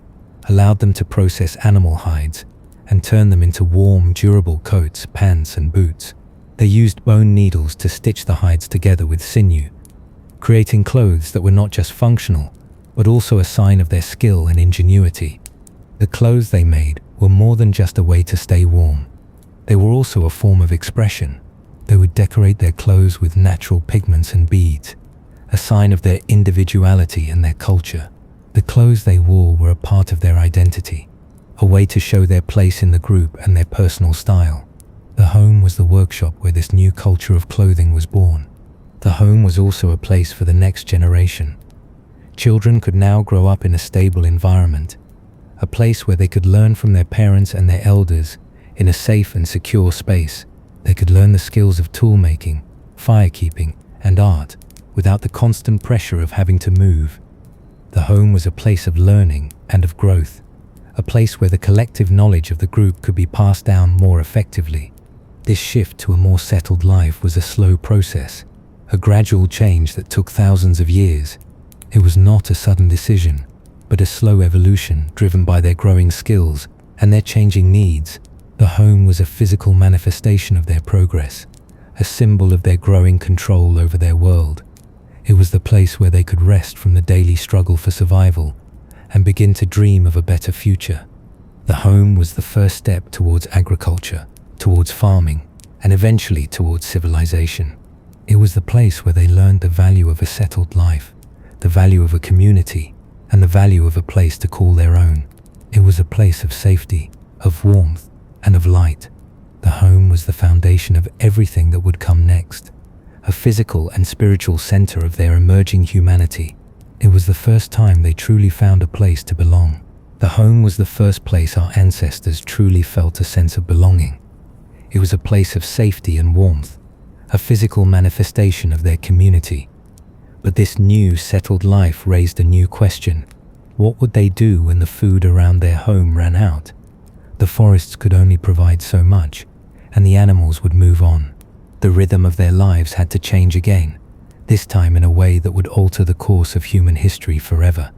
allowed them to process animal hides and turn them into warm, durable coats, pants, and boots. They used bone needles to stitch the hides together with sinew, creating clothes that were not just functional, but also a sign of their skill and ingenuity. The clothes they made were more than just a way to stay warm. They were also a form of expression. They would decorate their clothes with natural pigments and beads, a sign of their individuality and their culture. The clothes they wore were a part of their identity, a way to show their place in the group and their personal style. The home was the workshop where this new culture of clothing was born. The home was also a place for the next generation. Children could now grow up in a stable environment, a place where they could learn from their parents and their elders in a safe and secure space. They could learn the skills of tool making, firekeeping, and art without the constant pressure of having to move. The home was a place of learning and of growth, a place where the collective knowledge of the group could be passed down more effectively. This shift to a more settled life was a slow process, a gradual change that took thousands of years. It was not a sudden decision, but a slow evolution driven by their growing skills and their changing needs. The home was a physical manifestation of their progress, a symbol of their growing control over their world. It was the place where they could rest from the daily struggle for survival and begin to dream of a better future. The home was the first step towards agriculture, towards farming, and eventually towards civilization. It was the place where they learned the value of a settled life, the value of a community, and the value of a place to call their own. It was a place of safety, of warmth, and of light. The home was the foundation of everything that would come next, a physical and spiritual center of their emerging humanity. It was the first time they truly found a place to belong. The home was the first place our ancestors truly felt a sense of belonging. It was a place of safety and warmth, a physical manifestation of their community. But this new, settled life raised a new question. What would they do when the food around their home ran out? The forests could only provide so much, and the animals would move on. The rhythm of their lives had to change again, this time in a way that would alter the course of human history forever.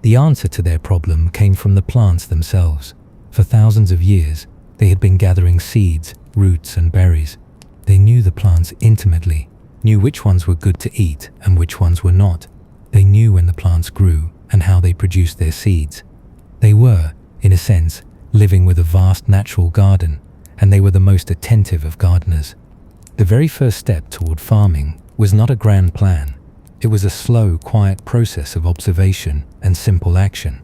The answer to their problem came from the plants themselves. For thousands of years, they had been gathering seeds, roots, and berries. They knew the plants intimately, knew which ones were good to eat and which ones were not. They knew when the plants grew and how they produced their seeds. They were, in a sense, living with a vast natural garden, and they were the most attentive of gardeners. The very first step toward farming was not a grand plan. It was a slow, quiet process of observation and simple action.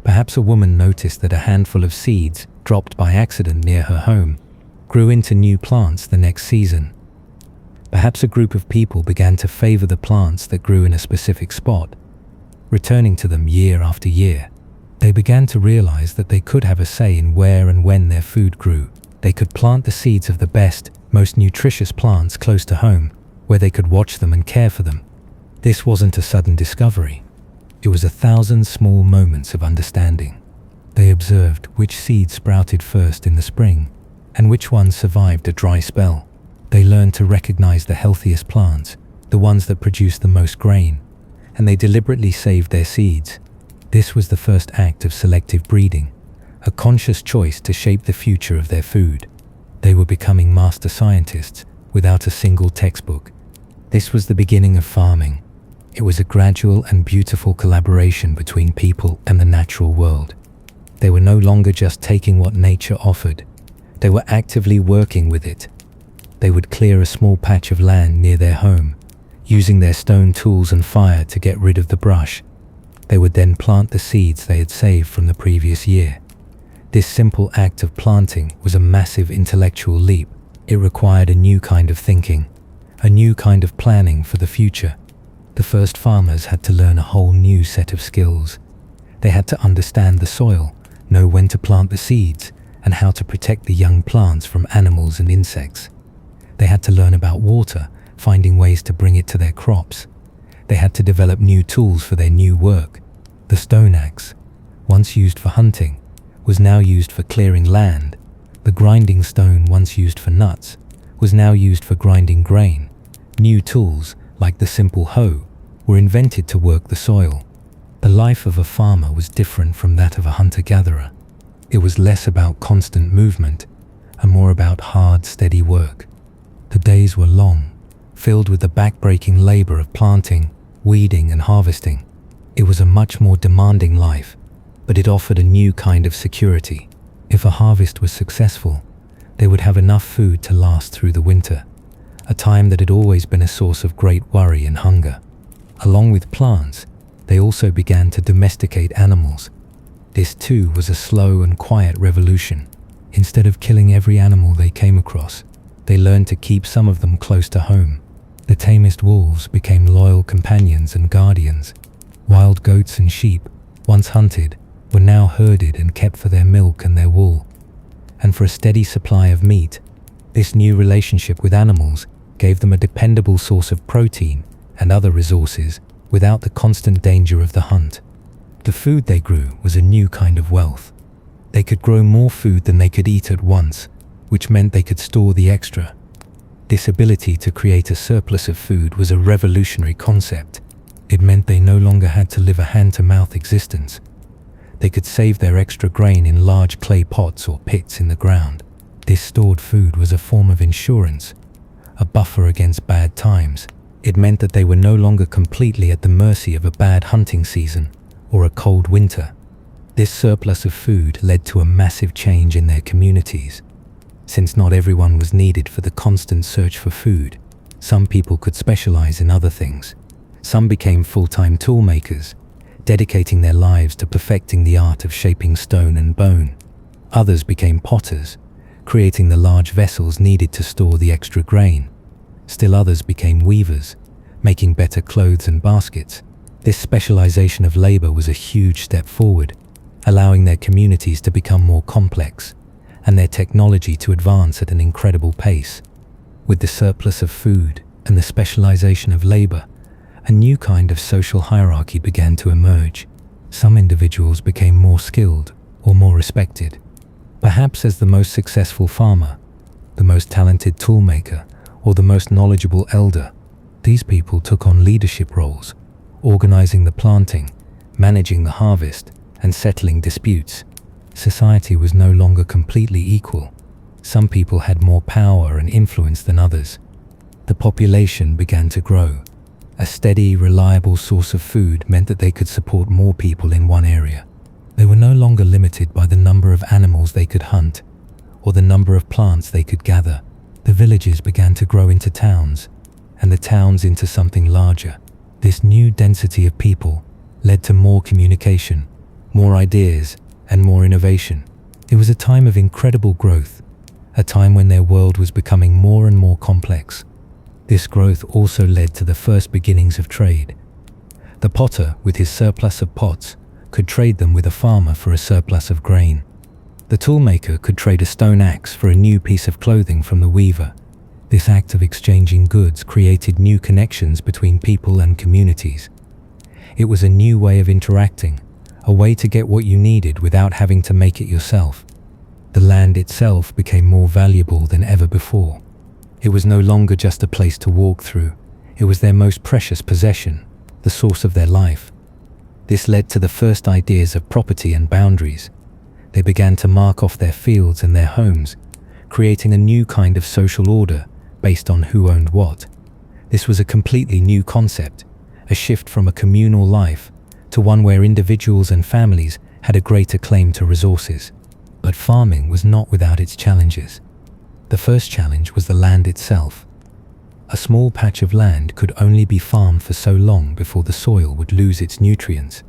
Perhaps a woman noticed that a handful of seeds, dropped by accident near her home, grew into new plants the next season. Perhaps a group of people began to favor the plants that grew in a specific spot, returning to them year after year. They began to realize that they could have a say in where and when their food grew. They could plant the seeds of the best, most nutritious plants close to home, where they could watch them and care for them. This wasn't a sudden discovery. It was 1,000 small moments of understanding. They observed which seeds sprouted first in the spring and which ones survived a dry spell. They learned to recognize the healthiest plants, the ones that produced the most grain, and they deliberately saved their seeds. This was the first act of selective breeding, a conscious choice to shape the future of their food. They were becoming master scientists without a single textbook. This was the beginning of farming. It was a gradual and beautiful collaboration between people and the natural world. They were no longer just taking what nature offered. They were actively working with it. They would clear a small patch of land near their home, using their stone tools and fire to get rid of the brush. They would then plant the seeds they had saved from the previous year. This simple act of planting was a massive intellectual leap. It required a new kind of thinking, a new kind of planning for the future. The first farmers had to learn a whole new set of skills. They had to understand the soil, know when to plant the seeds, and how to protect the young plants from animals and insects. They had to learn about water, finding ways to bring it to their crops. They had to develop new tools for their new work. The stone axe, once used for hunting, was now used for clearing land. The grinding stone, once used for nuts, was now used for grinding grain. New tools, like the simple hoe, were invented to work the soil. The life of a farmer was different from that of a hunter-gatherer. It was less about constant movement and more about hard, steady work. The days were long, filled with the back-breaking labor of planting, weeding, and harvesting. It was a much more demanding life, but it offered a new kind of security. If a harvest was successful, they would have enough food to last through the winter, a time that had always been a source of great worry and hunger. Along with plants, they also began to domesticate animals. This too was a slow and quiet revolution. Instead of killing every animal they came across, they learned to keep some of them close to home. The tamest wolves became loyal companions and guardians. Wild goats and sheep, once hunted, were now herded and kept for their milk and their wool. And for a steady supply of meat, this new relationship with animals gave them a dependable source of protein and other resources without the constant danger of the hunt. The food they grew was a new kind of wealth. They could grow more food than they could eat at once, which meant they could store the extra. This ability to create a surplus of food was a revolutionary concept. It meant they no longer had to live a hand-to-mouth existence. They could save their extra grain in large clay pots or pits in the ground. This stored food was a form of insurance, a buffer against bad times. It meant that they were no longer completely at the mercy of a bad hunting season or a cold winter. This surplus of food led to a massive change in their communities. Since not everyone was needed for the constant search for food, some people could specialize in other things. Some became full-time tool makers, dedicating their lives to perfecting the art of shaping stone and bone. Others became potters, creating the large vessels needed to store the extra grain. Still others became weavers, making better clothes and baskets. This specialization of labor was a huge step forward, allowing their communities to become more complex and their technology to advance at an incredible pace. With the surplus of food and the specialization of labor, a new kind of social hierarchy began to emerge. Some individuals became more skilled or more respected. Perhaps as the most successful farmer, the most talented toolmaker, or the most knowledgeable elder, these people took on leadership roles, organizing the planting, managing the harvest, and settling disputes. Society was no longer completely equal. Some people had more power and influence than others. The population began to grow. A steady, reliable source of food meant that they could support more people in one area. They were no longer limited by the number of animals they could hunt or the number of plants they could gather. The villages began to grow into towns, and the towns into something larger. This new density of people led to more communication, more ideas, and more innovation. It was a time of incredible growth, a time when their world was becoming more and more complex. This growth also led to the first beginnings of trade. The potter, with his surplus of pots, could trade them with a farmer for a surplus of grain. The toolmaker could trade a stone axe for a new piece of clothing from the weaver. This act of exchanging goods created new connections between people and communities. It was a new way of interacting, a way to get what you needed without having to make it yourself. The land itself became more valuable than ever before. It was no longer just a place to walk through. It was their most precious possession, the source of their life. This led to the first ideas of property and boundaries. They began to mark off their fields and their homes, creating a new kind of social order based on who owned what. This was a completely new concept, a shift from a communal life to one where individuals and families had a greater claim to resources. But farming was not without its challenges. The first challenge was the land itself. A small patch of land could only be farmed for so long before the soil would lose its nutrients.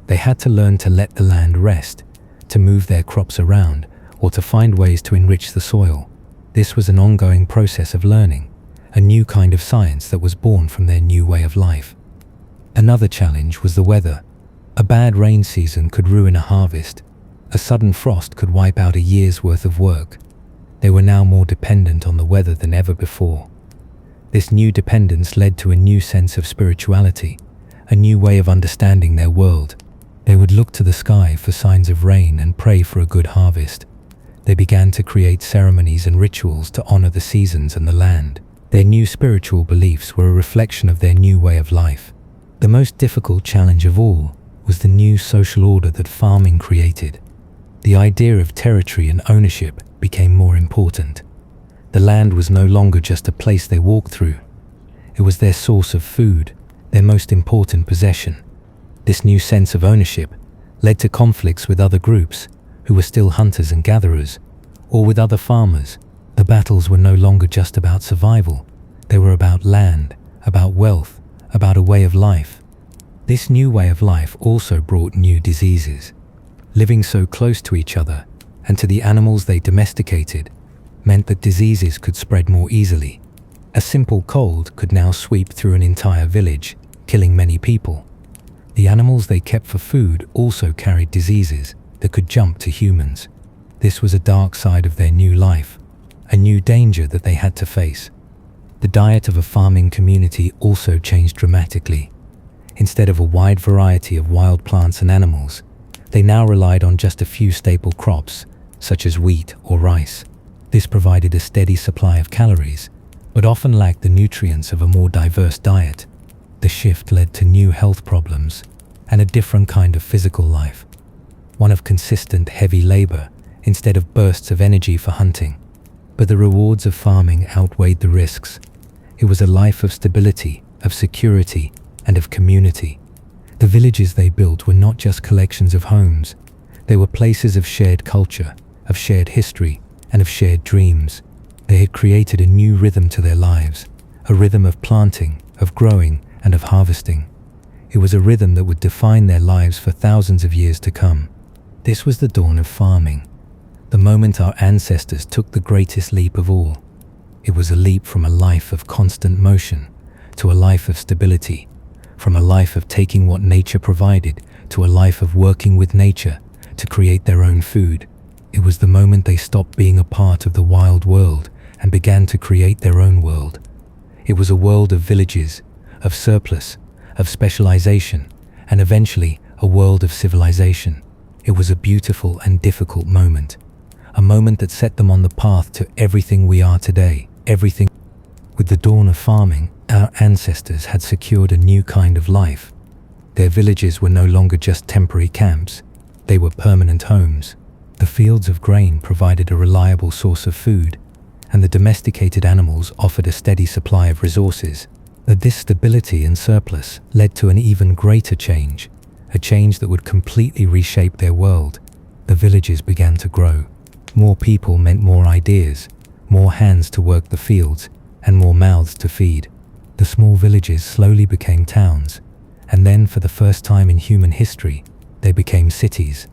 They had to learn to let the land rest, to move their crops around, or to find ways to enrich the soil. This was an ongoing process of learning, a new kind of science that was born from their new way of life. Another challenge was the weather. A bad rain season could ruin a harvest. A sudden frost could wipe out a year's worth of work. They were now more dependent on the weather than ever before. This new dependence led to a new sense of spirituality, a new way of understanding their world. They would look to the sky for signs of rain and pray for a good harvest. They began to create ceremonies and rituals to honor the seasons and the land. Their new spiritual beliefs were a reflection of their new way of life. The most difficult challenge of all was the new social order that farming created. The idea of territory and ownership became more important. The land was no longer just a place they walked through. It was their source of food, their most important possession. This new sense of ownership led to conflicts with other groups who were still hunters and gatherers, or with other farmers. The battles were no longer just about survival. They were about land, about wealth, about a way of life. This new way of life also brought new diseases. Living so close to each other and to the animals they domesticated meant that diseases could spread more easily. A simple cold could now sweep through an entire village, killing many people. The animals they kept for food also carried diseases that could jump to humans. This was a dark side of their new life, a new danger that they had to face. The diet of a farming community also changed dramatically. Instead of a wide variety of wild plants and animals, they now relied on just a few staple crops, such as wheat or rice. This provided a steady supply of calories, but often lacked the nutrients of a more diverse diet. The shift led to new health problems and a different kind of physical life, one of consistent heavy labor instead of bursts of energy for hunting. But the rewards of farming outweighed the risks. It was a life of stability, of security, and of community. The villages they built were not just collections of homes. They were places of shared culture, of shared history, and of shared dreams. They had created a new rhythm to their lives, a rhythm of planting, of growing, and of harvesting. It was a rhythm that would define their lives for thousands of years to come. This was the dawn of farming, the moment our ancestors took the greatest leap of all. It was a leap from a life of constant motion to a life of stability, from a life of taking what nature provided to a life of working with nature to create their own food. It was the moment they stopped being a part of the wild world and began to create their own world. It was a world of villages, of surplus, of specialization, and eventually a world of civilization. It was a beautiful and difficult moment, a moment that set them on the path to everything we are today, everything. With the dawn of farming, our ancestors had secured a new kind of life. Their villages were no longer just temporary camps, they were permanent homes. The fields of grain provided a reliable source of food, and the domesticated animals offered a steady supply of resources. But this stability and surplus led to an even greater change, a change that would completely reshape their world. The villages began to grow. More people meant more ideas, more hands to work the fields, and more mouths to feed. The small villages slowly became towns, and then for the first time in human history, they became cities.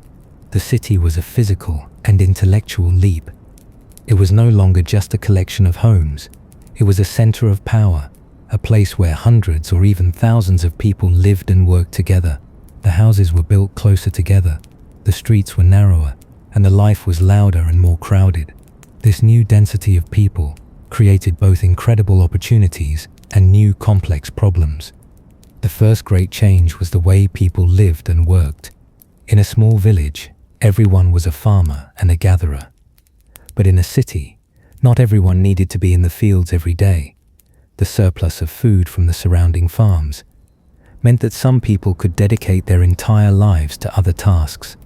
The city was a physical and intellectual leap. It was no longer just a collection of homes. It was a center of power, a place where hundreds or even thousands of people lived and worked together. The houses were built closer together, the streets were narrower, and the life was louder and more crowded. This new density of people created both incredible opportunities and new complex problems. The first great change was the way people lived and worked. In a small village, everyone was a farmer and a gatherer. But in a city, not everyone needed to be in the fields every day. The surplus of food from the surrounding farms meant that some people could dedicate their entire lives to other tasks.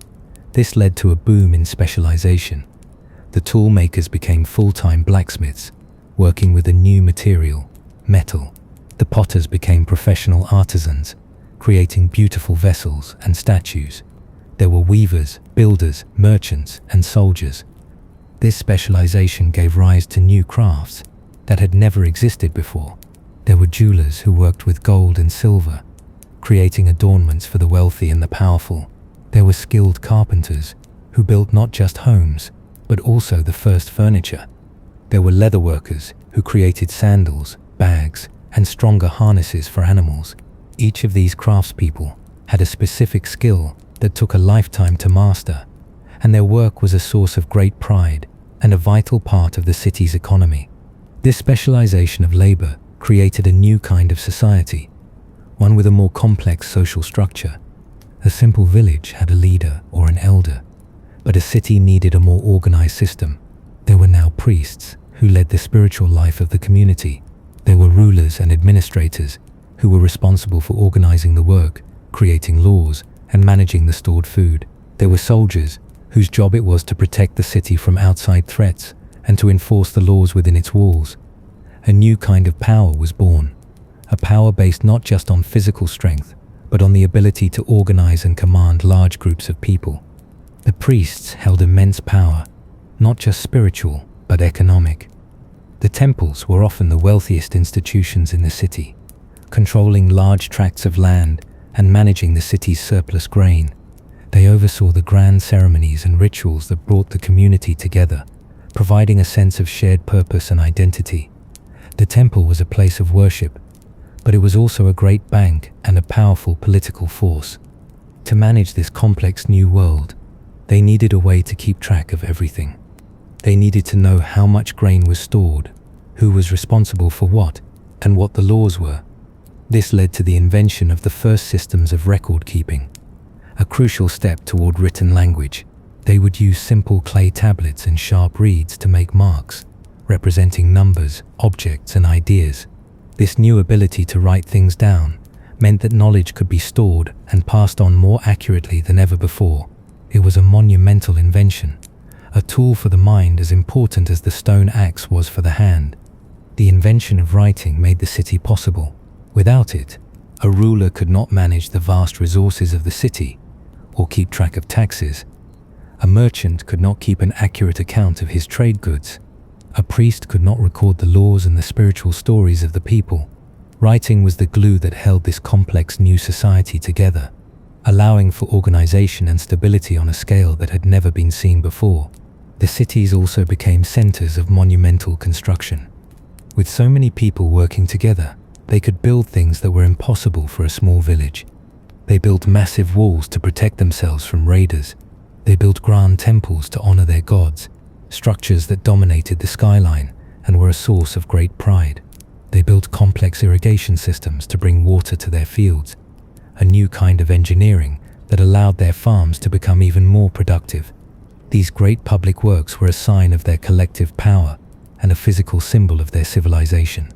This led to a boom in specialization. The tool makers became full-time blacksmiths, working with a new material, metal. The potters became professional artisans, creating beautiful vessels and statues. There were weavers, builders, merchants, and soldiers. This specialization gave rise to new crafts that had never existed before. There were jewelers who worked with gold and silver, creating adornments for the wealthy and the powerful. There were skilled carpenters who built not just homes, but also the first furniture. There were leather workers who created sandals, bags, and stronger harnesses for animals. Each of these craftspeople had a specific skill that took a lifetime to master, and their work was a source of great pride and a vital part of the city's economy. This specialization of labor created a new kind of society, one with a more complex social structure. A simple village had a leader or an elder, but a city needed a more organized system. There were now priests who led the spiritual life of the community. There were rulers and administrators who were responsible for organizing the work, creating laws, and managing the stored food. There were soldiers whose job it was to protect the city from outside threats and to enforce the laws within its walls. A new kind of power was born, a power based not just on physical strength, but on the ability to organize and command large groups of people. The priests held immense power, not just spiritual, but economic. The temples were often the wealthiest institutions in the city, controlling large tracts of land and managing the city's surplus grain. They oversaw the grand ceremonies and rituals that brought the community together, providing a sense of shared purpose and identity. The temple was a place of worship, but it was also a great bank and a powerful political force. To manage this complex new world, they needed a way to keep track of everything. They needed to know how much grain was stored, who was responsible for what, and what the laws were. This led to the invention of the first systems of record keeping, a crucial step toward written language. They would use simple clay tablets and sharp reeds to make marks, representing numbers, objects, and ideas. This new ability to write things down meant that knowledge could be stored and passed on more accurately than ever before. It was a monumental invention, a tool for the mind as important as the stone axe was for the hand. The invention of writing made the city possible. Without it, a ruler could not manage the vast resources of the city or keep track of taxes. A merchant could not keep an accurate account of his trade goods. A priest could not record the laws and the spiritual stories of the people. Writing was the glue that held this complex new society together, allowing for organization and stability on a scale that had never been seen before. The cities also became centers of monumental construction. With so many people working together, they could build things that were impossible for a small village. They built massive walls to protect themselves from raiders. They built grand temples to honor their gods, structures that dominated the skyline and were a source of great pride. They built complex irrigation systems to bring water to their fields, a new kind of engineering that allowed their farms to become even more productive. These great public works were a sign of their collective power and a physical symbol of their civilization.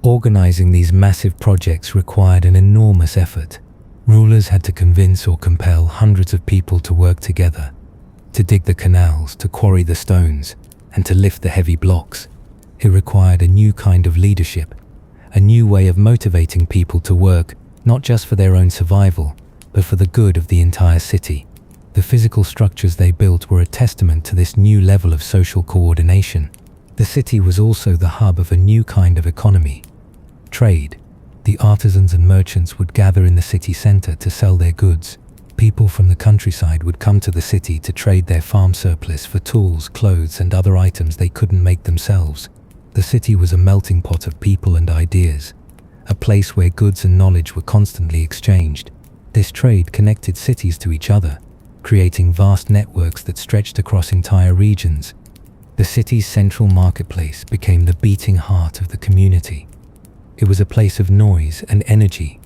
Organizing these massive projects required an enormous effort. Rulers had to convince or compel hundreds of people to work together, to dig the canals, to quarry the stones, and to lift the heavy blocks. It required a new kind of leadership, a new way of motivating people to work, not just for their own survival, but for the good of the entire city. The physical structures they built were a testament to this new level of social coordination. The city was also the hub of a new kind of economy. Trade. The artisans and merchants would gather in the city center to sell their goods. People from the countryside would come to the city to trade their farm surplus for tools, clothes, and other items they couldn't make themselves. The city was a melting pot of people and ideas, a place where goods and knowledge were constantly exchanged. This trade connected cities to each other, creating vast networks that stretched across entire regions. The city's central marketplace became the beating heart of the community. It was a place of noise and energy,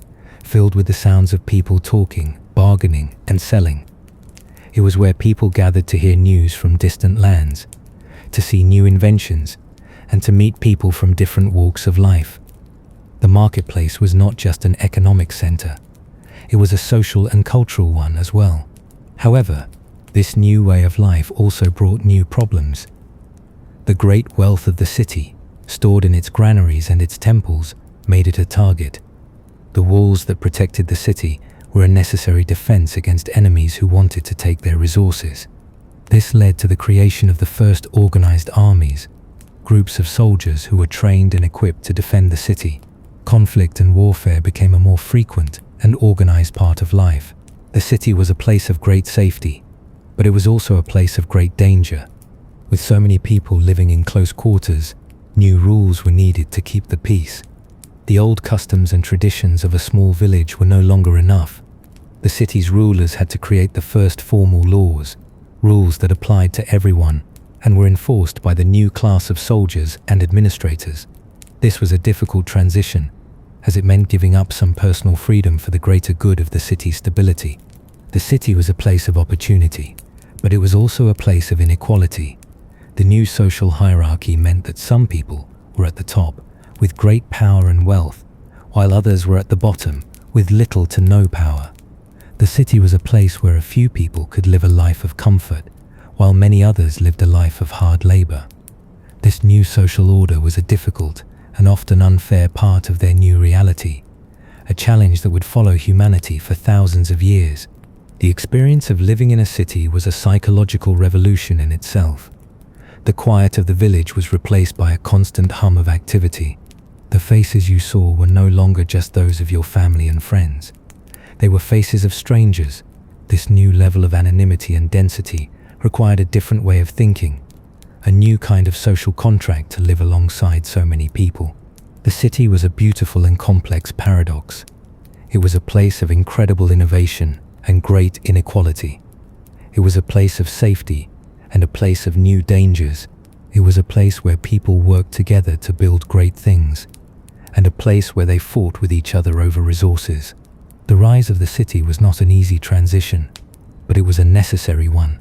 filled with the sounds of people talking, bargaining, and selling. It was where people gathered to hear news from distant lands, to see new inventions, and to meet people from different walks of life. The marketplace was not just an economic center, it was a social and cultural one as well. However, this new way of life also brought new problems. The great wealth of the city, stored in its granaries and its temples, made it a target. The walls that protected the city were a necessary defense against enemies who wanted to take their resources. This led to the creation of the first organized armies, groups of soldiers who were trained and equipped to defend the city. Conflict and warfare became a more frequent and organized part of life. The city was a place of great safety, but it was also a place of great danger. With so many people living in close quarters, new rules were needed to keep the peace. The old customs and traditions of a small village were no longer enough. The city's rulers had to create the first formal laws, rules that applied to everyone and were enforced by the new class of soldiers and administrators. This was a difficult transition, as it meant giving up some personal freedom for the greater good of the city's stability. The city was a place of opportunity, but it was also a place of inequality. The new social hierarchy meant that some people were at the top, with great power and wealth, while others were at the bottom, with little to no power. The city was a place where a few people could live a life of comfort, while many others lived a life of hard labor. This new social order was a difficult and often unfair part of their new reality, a challenge that would follow humanity for thousands of years. The experience of living in a city was a psychological revolution in itself. The quiet of the village was replaced by a constant hum of activity. The faces you saw were no longer just those of your family and friends. They were faces of strangers. This new level of anonymity and density required a different way of thinking, a new kind of social contract to live alongside so many people. The city was a beautiful and complex paradox. It was a place of incredible innovation and great inequality. It was a place of safety and a place of new dangers. It was a place where people worked together to build great things, and a place where they fought with each other over resources. The rise of the city was not an easy transition, but it was a necessary one.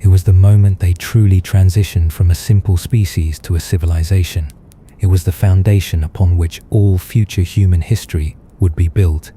It was the moment they truly transitioned from a simple species to a civilization. It was the foundation upon which all future human history would be built.